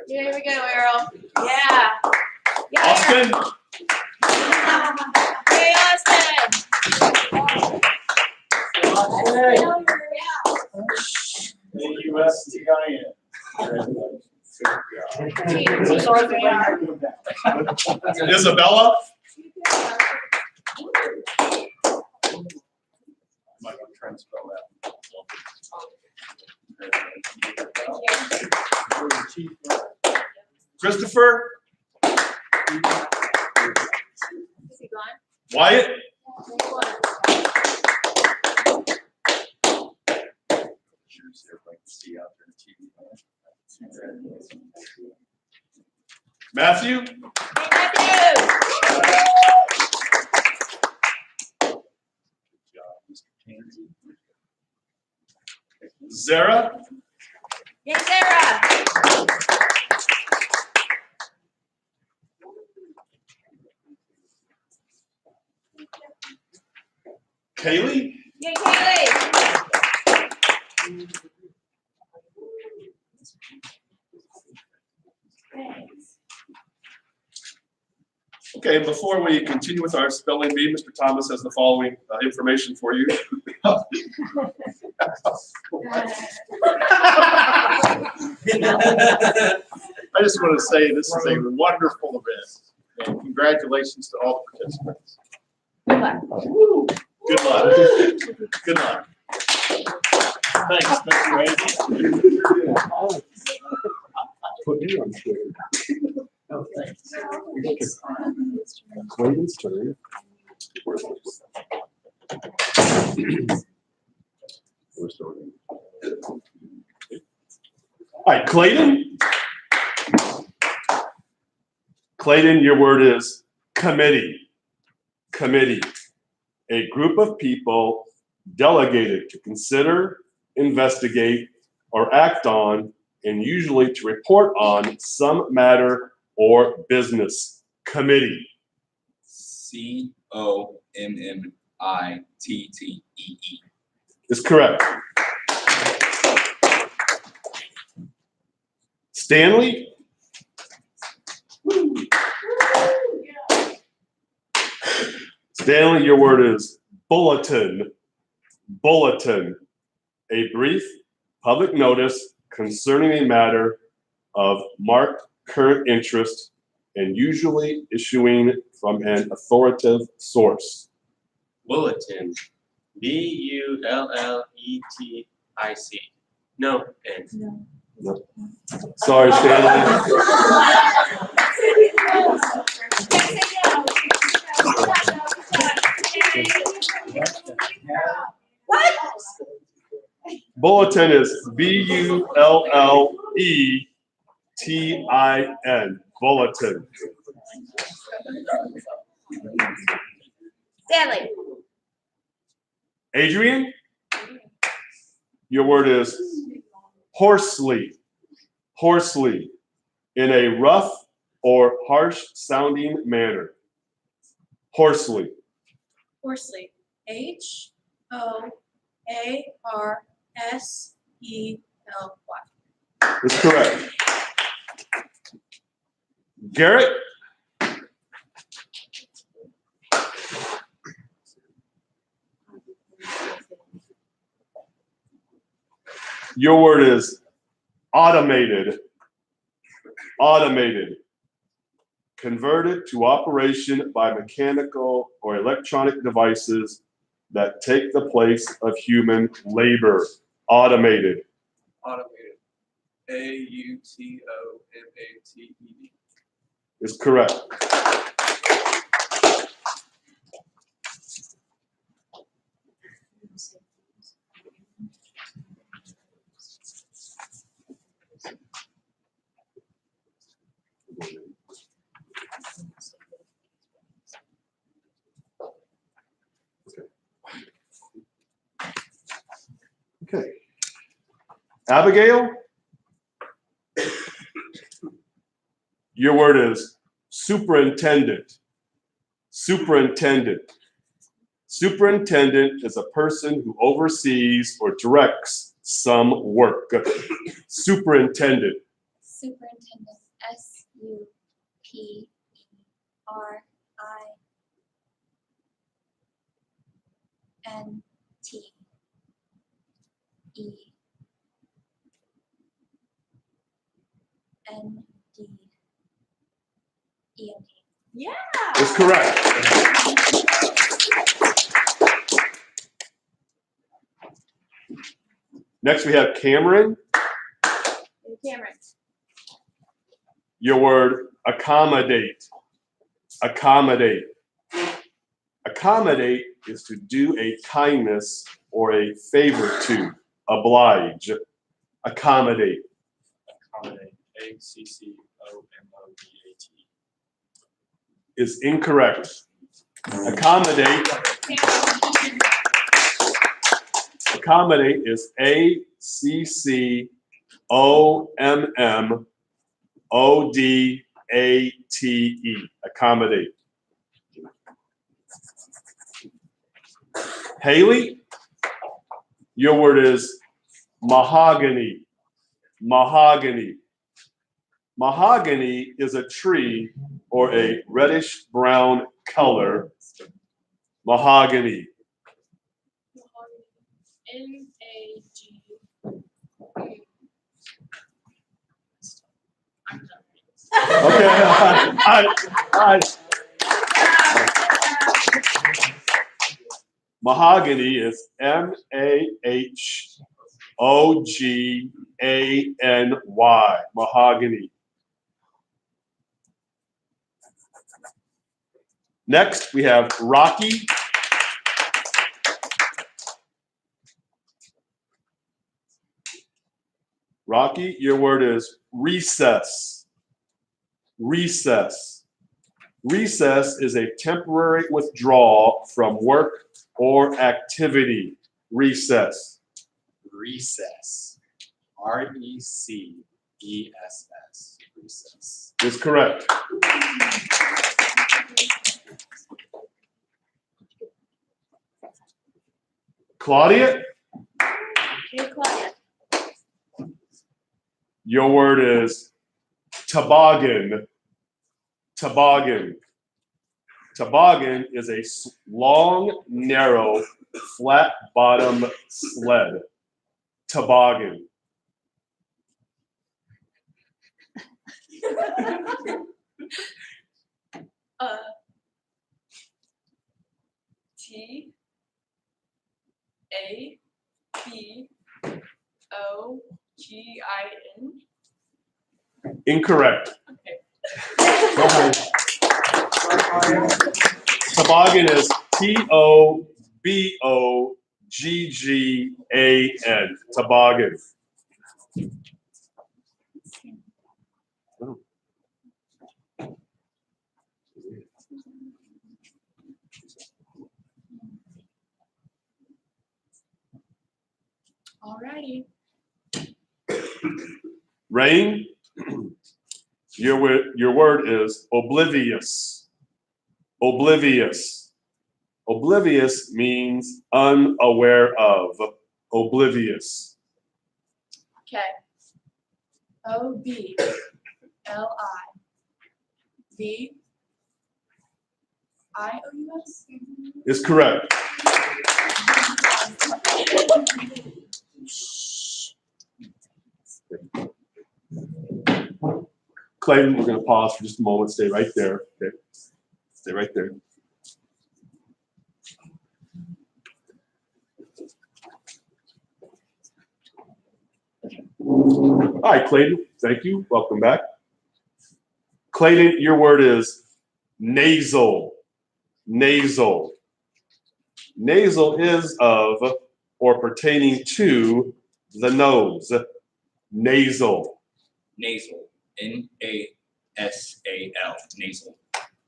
[SPEAKER 3] Here we go, Errol. Yeah. Yeah,
[SPEAKER 5] Austin?
[SPEAKER 3] Hey, Austin.
[SPEAKER 5] Isabella? Christopher?
[SPEAKER 3] Is he gone?
[SPEAKER 5] Wyatt? Matthew?
[SPEAKER 3] Hey,
[SPEAKER 5] Zara?
[SPEAKER 3] Hey, Sarah.
[SPEAKER 5] Kaylee?
[SPEAKER 3] Hey, Kaylee.
[SPEAKER 5] Okay, before we continue with our spelling bee, Mr. Thomas has the following information for you.
[SPEAKER 11] I just want to say this is a wonderful event, and congratulations to all the participants. Good luck. Good luck. Thanks, Mr. Randy.
[SPEAKER 10] Put me on Twitter.
[SPEAKER 11] Oh, thanks.
[SPEAKER 10] Clayton's turn. We're starting. All right, Clayton. Clayton, your word is committee. Committee. A group of people delegated to consider, investigate, or act on, and usually to report on some matter or business. Committee.
[SPEAKER 8] COMMITTEE.
[SPEAKER 10] Is correct. Stanley? Stanley, your word is bulletin. Bulletin. A brief public notice concerning a matter of marked current interest and usually issuing from an authoritative source.
[SPEAKER 4] Bulletin. BULLETIC. No, N.
[SPEAKER 10] Sorry, Stanley.
[SPEAKER 6] What?
[SPEAKER 10] Bulletin is BULLETIN. Bulletin.
[SPEAKER 6] Stanley.
[SPEAKER 10] Adrian? Your word is hoarsely. Hoarsely. In a rough or harsh sounding manner. Hoarsely.
[SPEAKER 6] Hoarsely. HOARSELY.
[SPEAKER 10] That's correct. Garrett? Your word is automated. Automated. Converted to operation by mechanical or electronic devices that take the place of human labor. Automated.
[SPEAKER 9] Automated. AUTOMATED.
[SPEAKER 10] Is correct. Okay. Abigail? Your word is superintendent. Superintendent. Superintendent is a person who oversees or directs some work. Superintendent.
[SPEAKER 6] Superintendent. SUPRNT. Yeah.
[SPEAKER 10] Is correct. Next we have Cameron.
[SPEAKER 6] Cameron.
[SPEAKER 10] Your word accommodate. Accommodate. Accommodate is to do a kindness or a favor to. Oblige. Accommodate.
[SPEAKER 9] Accommodate. ACCOMODAT.
[SPEAKER 10] Is incorrect. Accommodate. Accommodate is ACCOMMODATE. Accommodate. Haley, your word is mahogany. Mahogany. Mahogany is a tree or a reddish brown color. Mahogany. Okay. Mahogany is MAHOGANY. Mahogany. Next, we have Rocky. Rocky, your word is recess. Recess. Recess is a temporary withdrawal from work or activity. Recess.
[SPEAKER 8] Recess. RECESS. Recess.
[SPEAKER 10] Is correct. Claudia,
[SPEAKER 6] Dear Claudia.
[SPEAKER 10] your word is toboggan. Toboggan. Toboggan is a long, narrow, flat bottom sled. Toboggan.
[SPEAKER 3] TABOGIN.
[SPEAKER 10] Incorrect. Toboggan is TOBOGGAN. Toboggan.
[SPEAKER 3] Alrighty.
[SPEAKER 10] Rain, your word is oblivious. Oblivious. Oblivious means unaware of. Oblivious.
[SPEAKER 3] Okay. OBLIVIOUS.
[SPEAKER 10] Is correct. Clayton, we're going to pause for just a moment. Stay right there. Okay. Stay right there. Hi, Clayton. Thank you. Welcome back. Clayton, your word is nasal. Nasal. Nasal is of or pertaining to the nose. Nasal.
[SPEAKER 8] Nasal. NASAL. Nasal.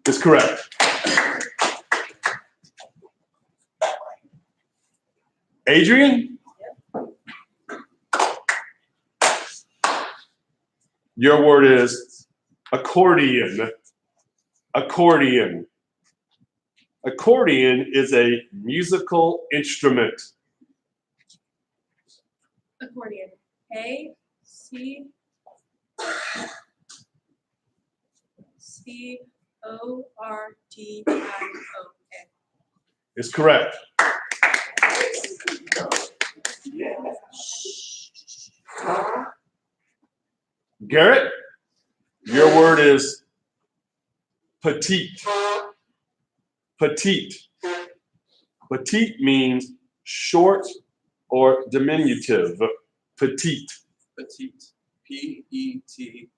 [SPEAKER 10] Is correct. Adrian? Your word is accordion. Accordion. Accordion is a musical instrument.
[SPEAKER 3] Accordion. ACCORDION.
[SPEAKER 10] Is correct. Garrett, your word is petite. Petite. Petite means short or diminutive. Petite.
[SPEAKER 9] Petite. PETITE.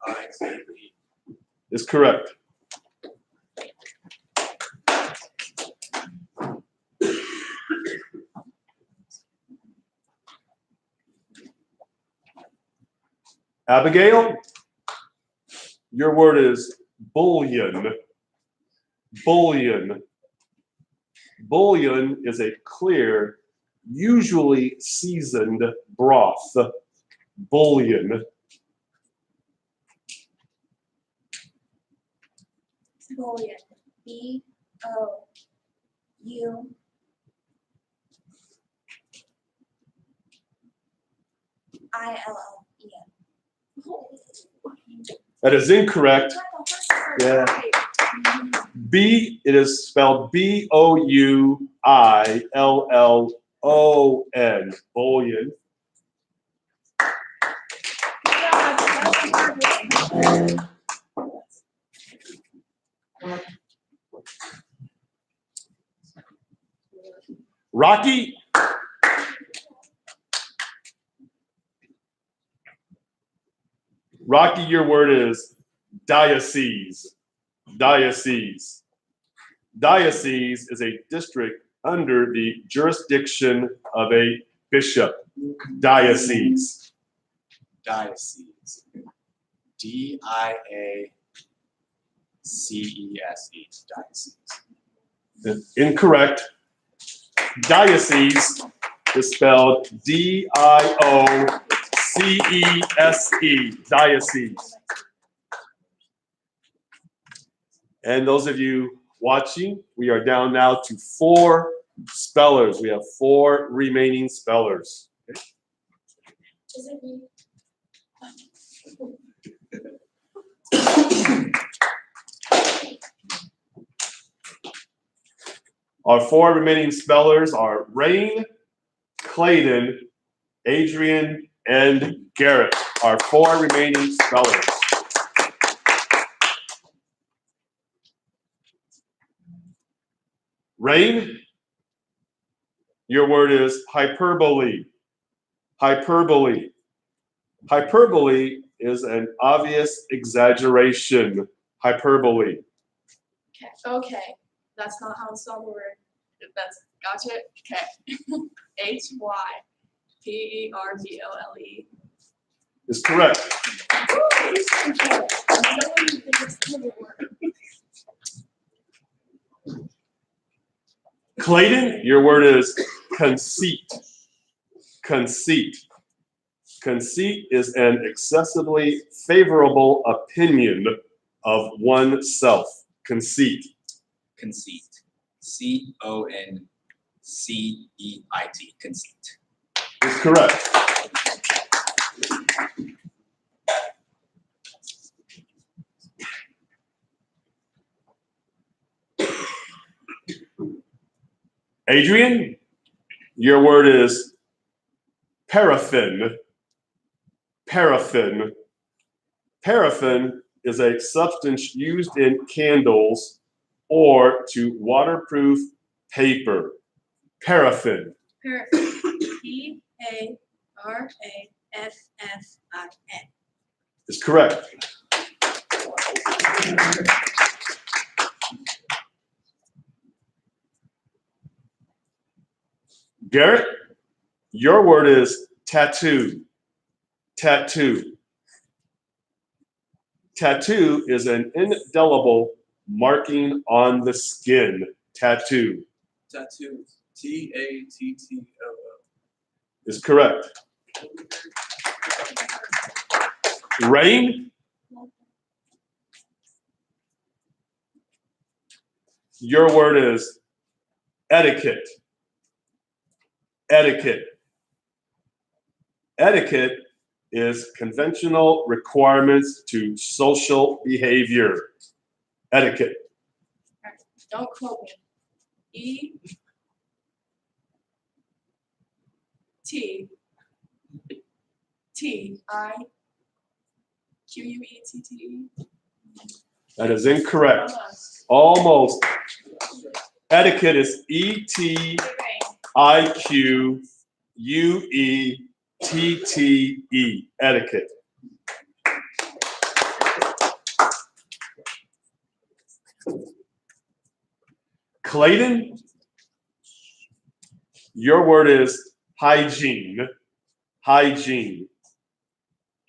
[SPEAKER 10] Is correct. Abigail, your word is bullion. Bullion. Bullion is a clear, usually seasoned broth. Bullion.
[SPEAKER 6] Bullion. BOUILLEN.
[SPEAKER 10] That is incorrect. Yeah. B, it is spelled BOUILLON. Bullion. Rocky. Rocky, your word is diocese. Diocese. Diocese is a district under the jurisdiction of a bishop. Diocese.
[SPEAKER 8] Diocese. DIACESE. Diocese.
[SPEAKER 10] Incorrect. Diocese is spelled DIOCESE. C-E-S-E, diocese. And those of you watching, we are down now to 4 spellers. We have 4 remaining spellers.
[SPEAKER 6] Is it me?
[SPEAKER 10] Our 4 remaining spellers are Rain, Clayton, Adrian, and Garrett. Our 4 remaining spellers. Rain, your word is hyperbole. Hyperbole. Hyperbole is an obvious exaggeration. Hyperbole.
[SPEAKER 3] Okay, that's not how to spell the word. That's, gotcha, okay. Hyperbole.
[SPEAKER 10] Is correct. Clayton, your word is conceit. Conceit. Conceit is an excessively favorable opinion of oneself. Conceit.
[SPEAKER 8] Conceit. C-O-N-C-E-I-T. Conceit.
[SPEAKER 10] Is correct. Adrian, your word is paraffin. Paraffin. Paraffin is a substance used in candles or to waterproof paper. Paraffin.
[SPEAKER 3] P-A-R-A-F-F-I-N.
[SPEAKER 10] Is correct. Garrett, your word is tattoo. Tattoo. Tattoo is an indelible marking on the skin. Tattoo.
[SPEAKER 9] Tattoo. T-A-T-T-O-O.
[SPEAKER 10] Is correct. Rain, your word is etiquette. Etiquette. Etiquette is conventional requirements to social behavior. Etiquette.
[SPEAKER 3] Don't quote me. E-T-T-I-Q-U-E-T-T-E.
[SPEAKER 10] That is incorrect. Almost. Etiquette is E-T-I-Q-U-E-T-T-E. Etiquette. Clayton, your word is hygiene. Hygiene.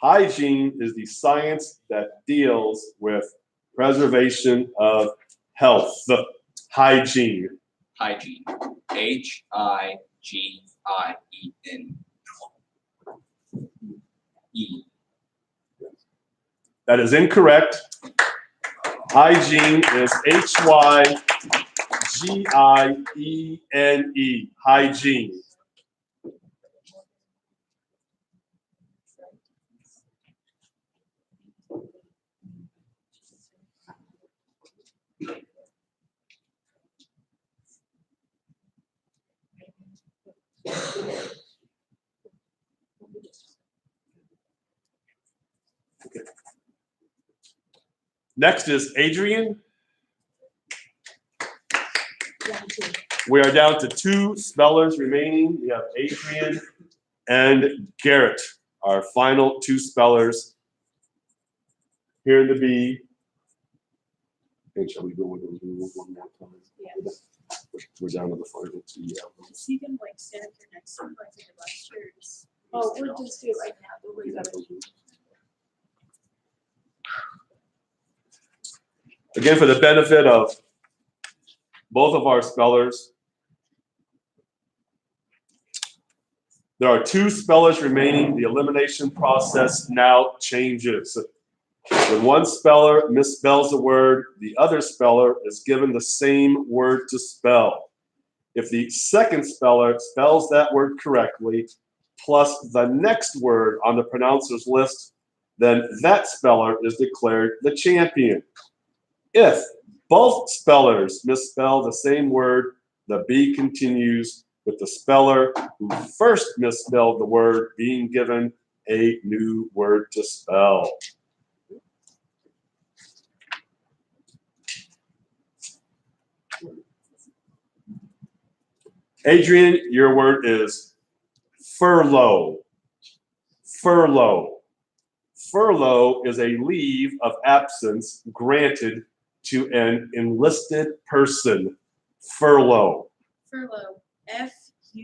[SPEAKER 10] Hygiene is the science that deals with preservation of health. Hygiene.
[SPEAKER 8] Hygiene. H-I-G-I-E-N. E.
[SPEAKER 10] That is incorrect. Hygiene is H-Y-G-I-E-N-E. Hygiene. Okay. Next is Adrian. We are down to 2 spellers remaining. We have Adrian and Garrett, our final 2 spellers. Here in the B. Hey, shall we go with those rules one more time?
[SPEAKER 3] Yeah.
[SPEAKER 10] We're down to the final 2. Yeah.
[SPEAKER 3] So you can like stand up your next one, like in the last years. Oh, we'll just do it right now. Don't worry about it.
[SPEAKER 10] Again, for the benefit of both of our spellers, There are 2 spellers remaining. The elimination process now changes. When one speller misspells a word, the other speller is given the same word to spell. If the second speller spells that word correctly, plus the next word on the pronouncer's list, then that speller is declared the champion. If both spellers misspell the same word, the bee continues with the speller who first misspelled the word being given a new word to spell. Adrian, your word is furlough. Furlough. Furlough is a leave of absence granted to an enlisted person. Furlough.
[SPEAKER 6] Furlough. F-U-R-L-O-U-G-H.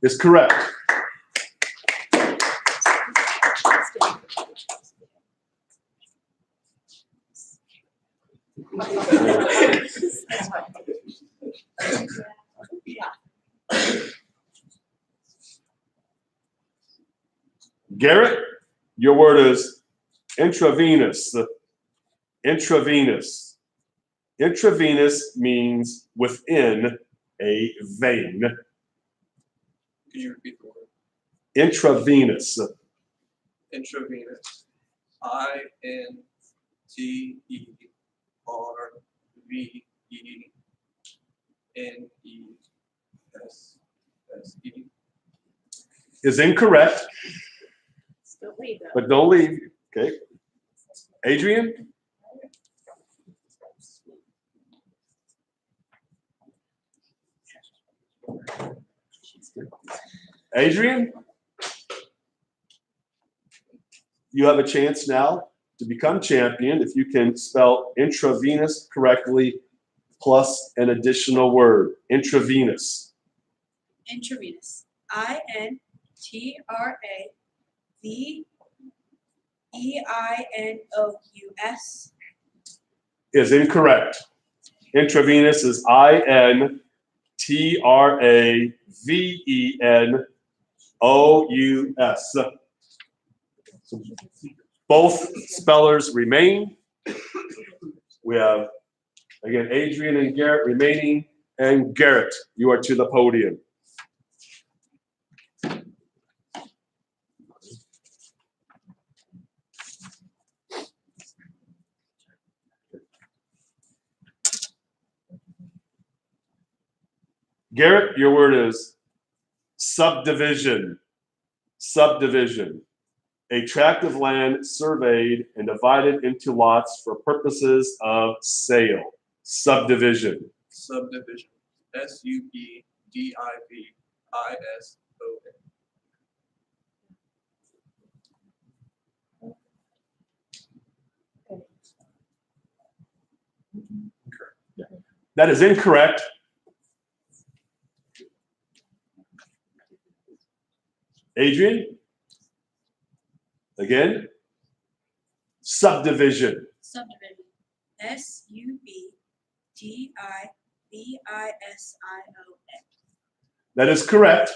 [SPEAKER 10] Is correct. Garrett, your word is intravenous. Intravenous. Intravenous means within a vein.
[SPEAKER 9] Can you repeat the word?
[SPEAKER 10] Intravenous.
[SPEAKER 9] Intravenous. INTERVENESSE.
[SPEAKER 10] Is incorrect,
[SPEAKER 6] Don't leave though.
[SPEAKER 10] but don't leave. Okay. Adrian? Adrian? You have a chance now to become champion if you can spell intravenous correctly plus an additional word. Intravenous.
[SPEAKER 6] Intravenous. INTRAVEINOUS.
[SPEAKER 10] Is incorrect. Intravenous is INTRAVENOUS. So both spellers remain. We have, again, Adrian and Garrett remaining. And Garrett, you are to the podium. Garrett, your word is subdivision. Subdivision. A tract of land surveyed and divided into lots for purposes of sale. Subdivision.
[SPEAKER 9] Subdivision. SUBDIVISION.
[SPEAKER 10] That is incorrect. Adrian? Again? Subdivision.
[SPEAKER 6] Subdivision. SUBDIVISION.
[SPEAKER 10] That is correct.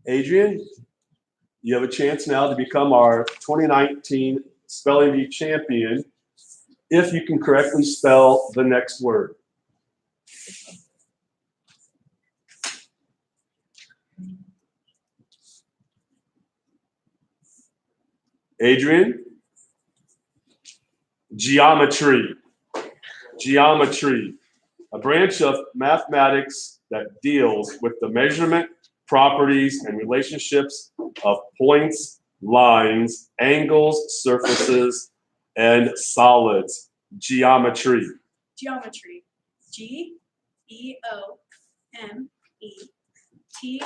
[SPEAKER 10] Adrian, you have a chance now to become our 2019 Spelling Bee champion if you can correctly spell the next word. Adrian? Geometry. Geometry. A branch of mathematics that deals with the measurement, properties, and relationships of points, lines, angles, surfaces, and solids. Geometry.
[SPEAKER 6] Geometry. GEOMETRY.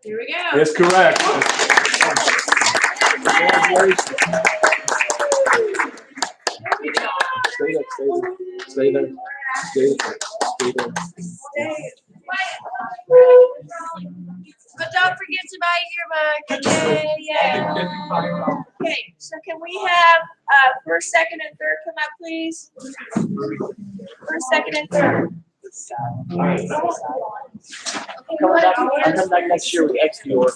[SPEAKER 3] Here we go.
[SPEAKER 10] That's correct. Stay there, stay there, stay there, stay there.
[SPEAKER 3] But don't forget to buy your book. Yeah. Okay, so can we have first, second, and third come up, please? First, second, and third.
[SPEAKER 4] I'll come back next year with X York.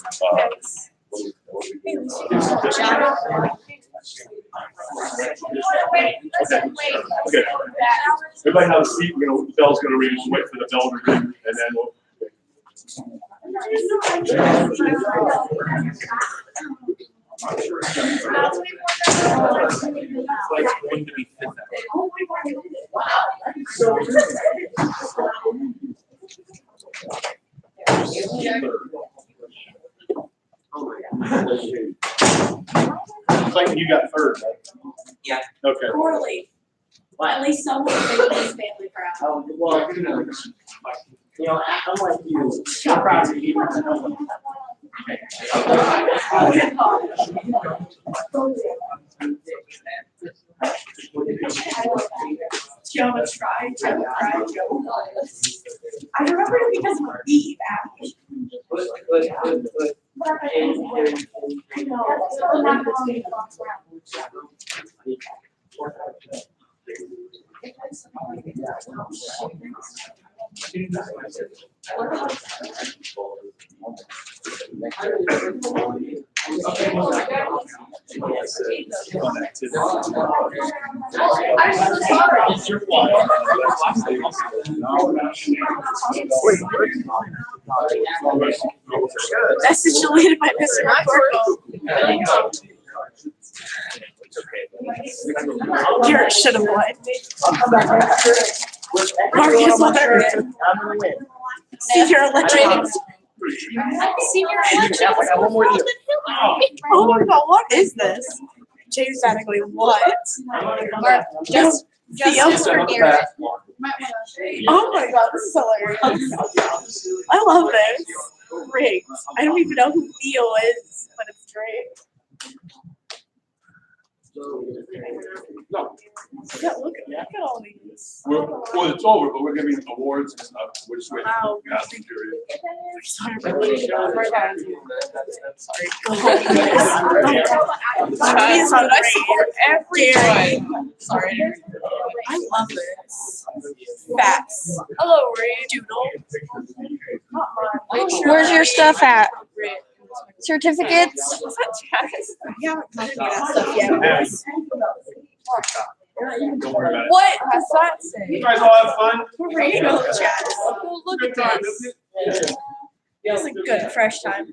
[SPEAKER 10] Okay. Everybody have a seat. The bell's gonna ring. Wait for the bell to ring, and then we'll. It's like you got third, right?
[SPEAKER 6] Yeah.
[SPEAKER 10] Okay.
[SPEAKER 6] Poorly. Well, at least someone making his family proud.
[SPEAKER 4] Well, I'm like you. I'm proud of you.
[SPEAKER 6] Joe tried. Joe. I remember it because of Eve, actually. I Message deleted by Mr. McCorkle. Garrett should have won. Marcus won. Senior election. Senior election.
[SPEAKER 4] One more year.
[SPEAKER 6] Oh my God, what is this? James Mattingly, what? Just justice for Garrett. Oh my God, this is hilarious. I love this. Great. I don't even know who Theo is, but it's great. Yeah, look at all these.
[SPEAKER 10] Well, it's over, but we're giving awards and stuff. We're just waiting.
[SPEAKER 6] Wow.
[SPEAKER 10] Yeah, period.
[SPEAKER 6] Sorry. He's hungry every day. Sorry. I love this. Facts. Hello, Ray. Doodle.
[SPEAKER 12] Where's your stuff at? Certificates?
[SPEAKER 6] Is that Chaz? Yeah, I haven't gotten that stuff yet.
[SPEAKER 10] Don't worry about it.
[SPEAKER 6] What does that say?
[SPEAKER 10] You guys all have fun?
[SPEAKER 6] We're reading all the chats. Oh, look
[SPEAKER 10] Good
[SPEAKER 6] at
[SPEAKER 10] time,
[SPEAKER 6] this.
[SPEAKER 10] isn't it?
[SPEAKER 6] It's a good fresh time.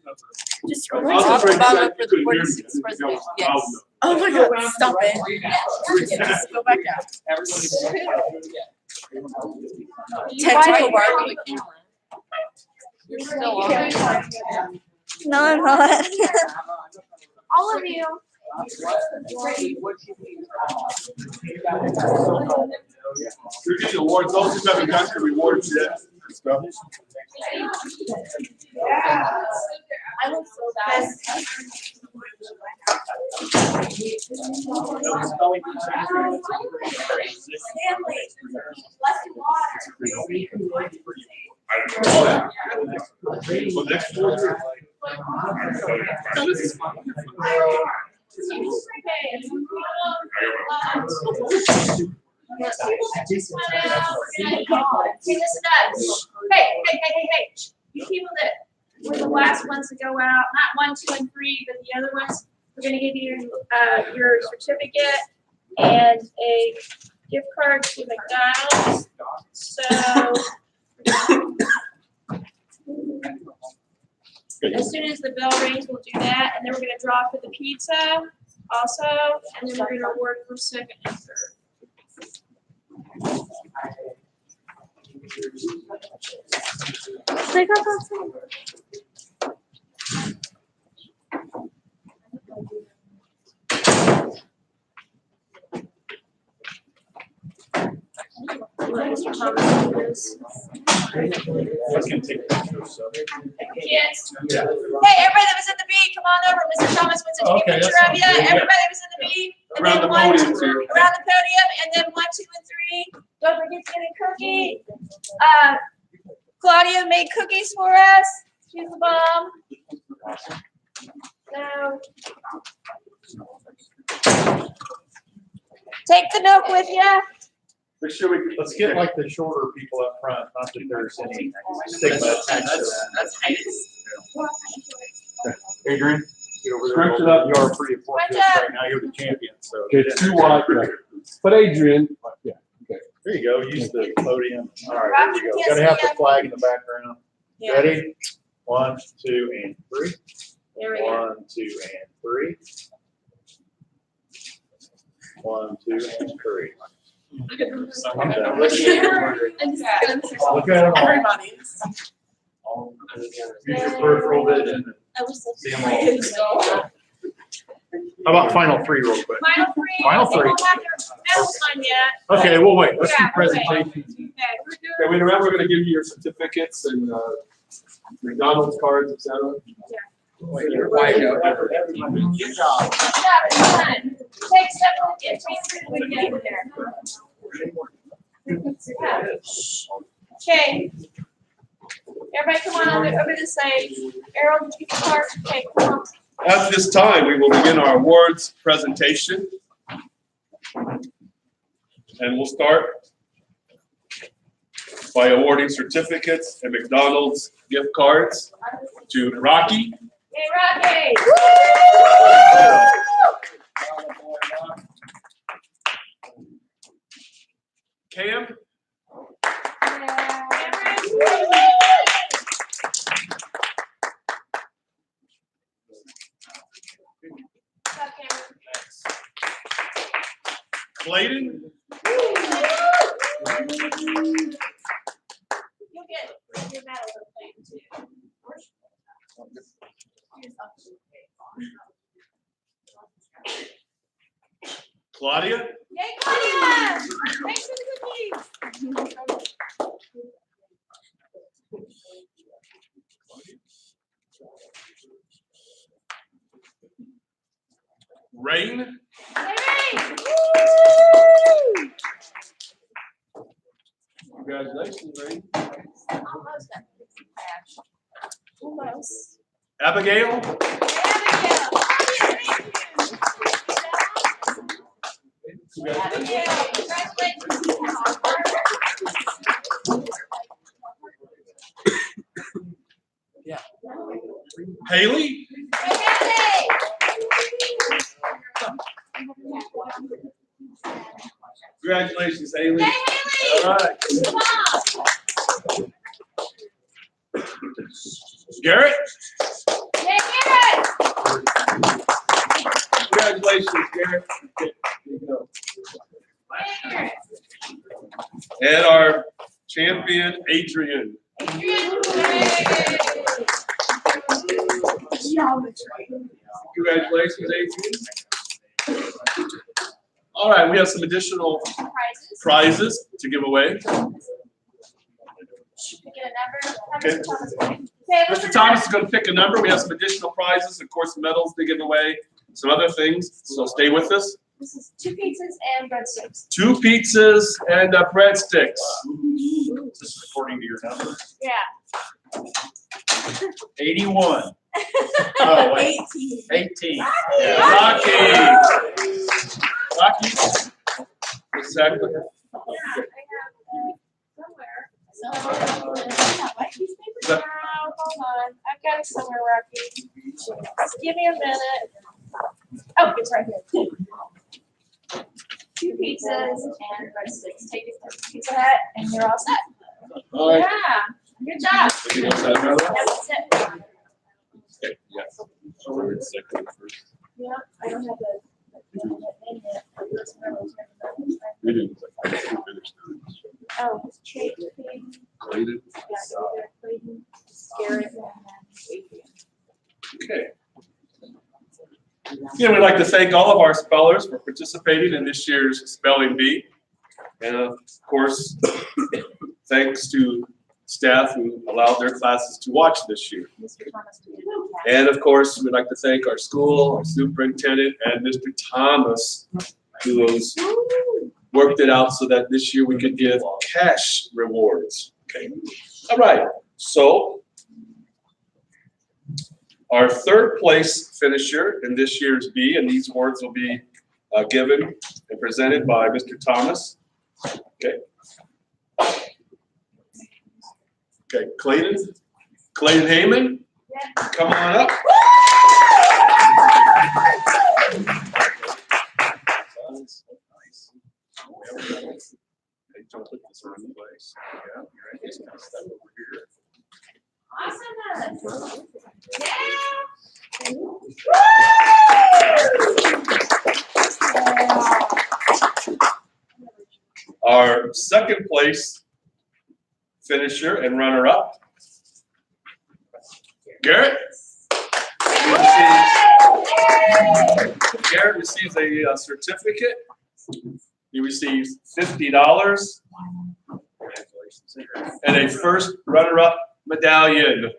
[SPEAKER 6] Just
[SPEAKER 10] I'll
[SPEAKER 6] scrolling
[SPEAKER 10] just
[SPEAKER 6] top
[SPEAKER 10] break
[SPEAKER 6] bottom
[SPEAKER 10] it.
[SPEAKER 6] for the
[SPEAKER 10] Couldn't hear
[SPEAKER 6] 46th
[SPEAKER 10] me.
[SPEAKER 6] president.
[SPEAKER 10] I'll
[SPEAKER 6] Yes.
[SPEAKER 10] know.
[SPEAKER 6] Oh my God, stop it. Just go back down. Tentacle barbecue. You're still on.
[SPEAKER 12] No, I'm not.
[SPEAKER 6] All of you.
[SPEAKER 10] We're getting awards. Those who haven't got your rewards yet. Stuff.
[SPEAKER 6] Yeah. I look so bad. Stanley, lesson water.
[SPEAKER 10] Oh, yeah. So next 4 years.
[SPEAKER 3] Hey, listen up. Hey. You people that were the last ones to go out, not 1, 2, and 3, but the other ones, we're gonna give you your certificate and a gift card to McDonald's. So as soon as the bell rings, we'll do that, and then we're gonna draw for the pizza also, and then we're gonna award for second and third. Mr. Thomas, do this. Kids. Hey, everybody that was in the B, come on over. Mr. Thomas wants to take a picture of you. Everybody that was in the B, and
[SPEAKER 10] Around
[SPEAKER 3] then
[SPEAKER 10] the
[SPEAKER 3] 1, 2,
[SPEAKER 10] podium,
[SPEAKER 3] 3,
[SPEAKER 10] too.
[SPEAKER 3] around the podium, and then 1, 2, and 3. Don't forget to get a cookie. Claudia made cookies for us. She's the bomb. So take the milk with you.
[SPEAKER 10] Make sure we.
[SPEAKER 11] Let's get like the shorter people up front, not that there's any stigma attached to that.
[SPEAKER 7] That's
[SPEAKER 11] Adrian, get over there.
[SPEAKER 10] Stretch it up.
[SPEAKER 11] You are pretty important to us right now. You're the champion, so.
[SPEAKER 10] Okay, too wide. But Adrian, yeah.
[SPEAKER 11] There you go. Use the podium. All right,
[SPEAKER 6] Rocky,
[SPEAKER 11] there you go.
[SPEAKER 6] kiss
[SPEAKER 11] Gotta have
[SPEAKER 6] me.
[SPEAKER 11] the flag in the background.
[SPEAKER 6] Yeah.
[SPEAKER 11] Ready? 1, 2, and 3.
[SPEAKER 6] There we go.
[SPEAKER 11] 1, 2, and 3. 1, 2, and 3. I'm done. Look at it. Look at it all.
[SPEAKER 6] Everybody's.
[SPEAKER 11] Use your peripheral vision.
[SPEAKER 6] I was so
[SPEAKER 11] See 'em all. How about final 3 real quick?
[SPEAKER 3] Final three.
[SPEAKER 11] Final three.
[SPEAKER 3] They don't have their medals on yet.
[SPEAKER 11] Okay, well, wait, let's do
[SPEAKER 3] Yeah, okay.
[SPEAKER 11] presentation.
[SPEAKER 3] Okay, we're doing.
[SPEAKER 10] Okay, we remember we're gonna give you your certificates and McDonald's cards, et cetera.
[SPEAKER 7] You're wide open.
[SPEAKER 3] Good job, everyone. Take several, get we get there. Okay. Everybody come on over to say, Errol, did you get the card? Okay, come on.
[SPEAKER 5] At this time, we will begin our awards presentation. And we'll start by awarding certificates and McDonald's gift cards to Rocky.
[SPEAKER 3] Hey, Rocky.
[SPEAKER 5] Cam. Clayton.
[SPEAKER 3] You'll get your medal with Clayton too.
[SPEAKER 5] Claudia.
[SPEAKER 3] Yay, Claudia! Thanks for the cookies.
[SPEAKER 5] Rain.
[SPEAKER 3] Hey,
[SPEAKER 5] Congratulations, Rain.
[SPEAKER 3] almost got cash. Almost.
[SPEAKER 5] Abigail.
[SPEAKER 3] Abigail. Abigail, congratulations.
[SPEAKER 5] Haley.
[SPEAKER 3] Hey,
[SPEAKER 5] Congratulations, Haley.
[SPEAKER 3] Haley. Hey,
[SPEAKER 5] All right.
[SPEAKER 3] Haley. Come on.
[SPEAKER 5] Garrett.
[SPEAKER 3] Hey, Garrett.
[SPEAKER 5] Congratulations, Garrett. There you go.
[SPEAKER 3] Hey, Garrett.
[SPEAKER 5] And our champion, Adrian.
[SPEAKER 3] Adrian. Hey.
[SPEAKER 5] Congratulations, Adrian. All right, we have some additional
[SPEAKER 3] Prizes.
[SPEAKER 5] prizes to give away.
[SPEAKER 3] Get a number. Have
[SPEAKER 5] Okay.
[SPEAKER 3] Mr. Thomas pick. Okay,
[SPEAKER 5] Mr. Thomas is going to pick a number. We have some additional prizes, of course, medals to give away, some other things. So stay with us.
[SPEAKER 3] This is 2 pizzas and breadsticks.
[SPEAKER 5] 2 pizzas and breadsticks.
[SPEAKER 11] This is according to your number.
[SPEAKER 3] Yeah.
[SPEAKER 11] 81. Oh, wait. 18. Yeah.
[SPEAKER 5] Rocky. Rocky. Exactly.
[SPEAKER 3] Yeah, I have somewhere. No, hold on. I've got it somewhere, Rocky. Just give me a minute. Oh, it's right here. 2 pizzas and breadsticks. Take it to Pizza Hut and you're all set.
[SPEAKER 5] All right.
[SPEAKER 3] Yeah. Good job.
[SPEAKER 5] Anything else, Admiral?
[SPEAKER 3] That's it.
[SPEAKER 5] Okay, yeah. So we're in second first.
[SPEAKER 3] Yeah, I don't have the name yet.
[SPEAKER 5] We didn't.
[SPEAKER 3] Oh, it's Clayton.
[SPEAKER 5] Clayton.
[SPEAKER 3] Yeah, either Clayton, Garrett, and then Adrian.
[SPEAKER 5] Okay. Again, we'd like to thank all of our spellers for participating in this year's Spelling Bee. And of course, thanks to staff who allowed their classes to watch this year.
[SPEAKER 3] Mr. Thomas.
[SPEAKER 5] And of course, we'd like to thank our school, our superintendent, and Mr. Thomas, who has worked it out so that this year we could give cash rewards. Okay. All right. So our 3rd place finisher in this year's Bee, and these awards will be given and presented by Mr. Thomas, Okay. Okay, Clayton Heyman, come on up.
[SPEAKER 11] Hey, don't put this wrong place. Yeah, you're just gonna step over here.
[SPEAKER 5] Our second place finisher and runner-up, Garrett. Garrett receives a certificate. He receives $50 and a first runner-up medallion.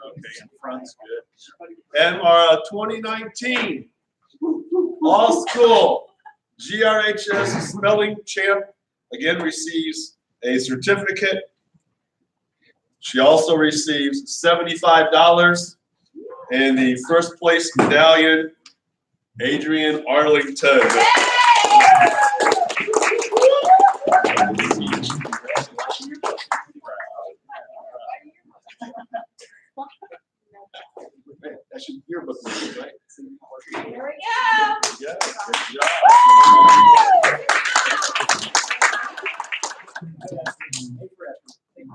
[SPEAKER 11] Okay, in front's good.
[SPEAKER 5] And our 2019 All School GRHS Spelling Champ again receives a certificate. She also receives $75 and the first place medallion, Adrian Arlington.
[SPEAKER 11] That's your yearbook, right?
[SPEAKER 3] Here we go.
[SPEAKER 5] Yeah, good job.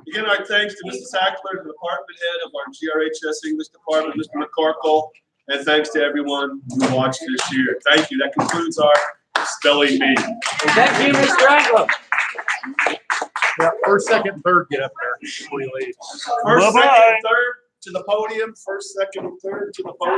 [SPEAKER 5] Again, our thanks to Mrs. Hackler, the department head of our GRHS English department, Mr. McCorkle, and thanks to everyone who watched this year. Thank you. That concludes our spelling bee.
[SPEAKER 4] Thank you, Mr. Anglin.
[SPEAKER 11] Yeah, first, second, third, get up there before you leave.
[SPEAKER 5] First,
[SPEAKER 10] Bye-bye.
[SPEAKER 5] second, third to the podium. First, second, third to the podium.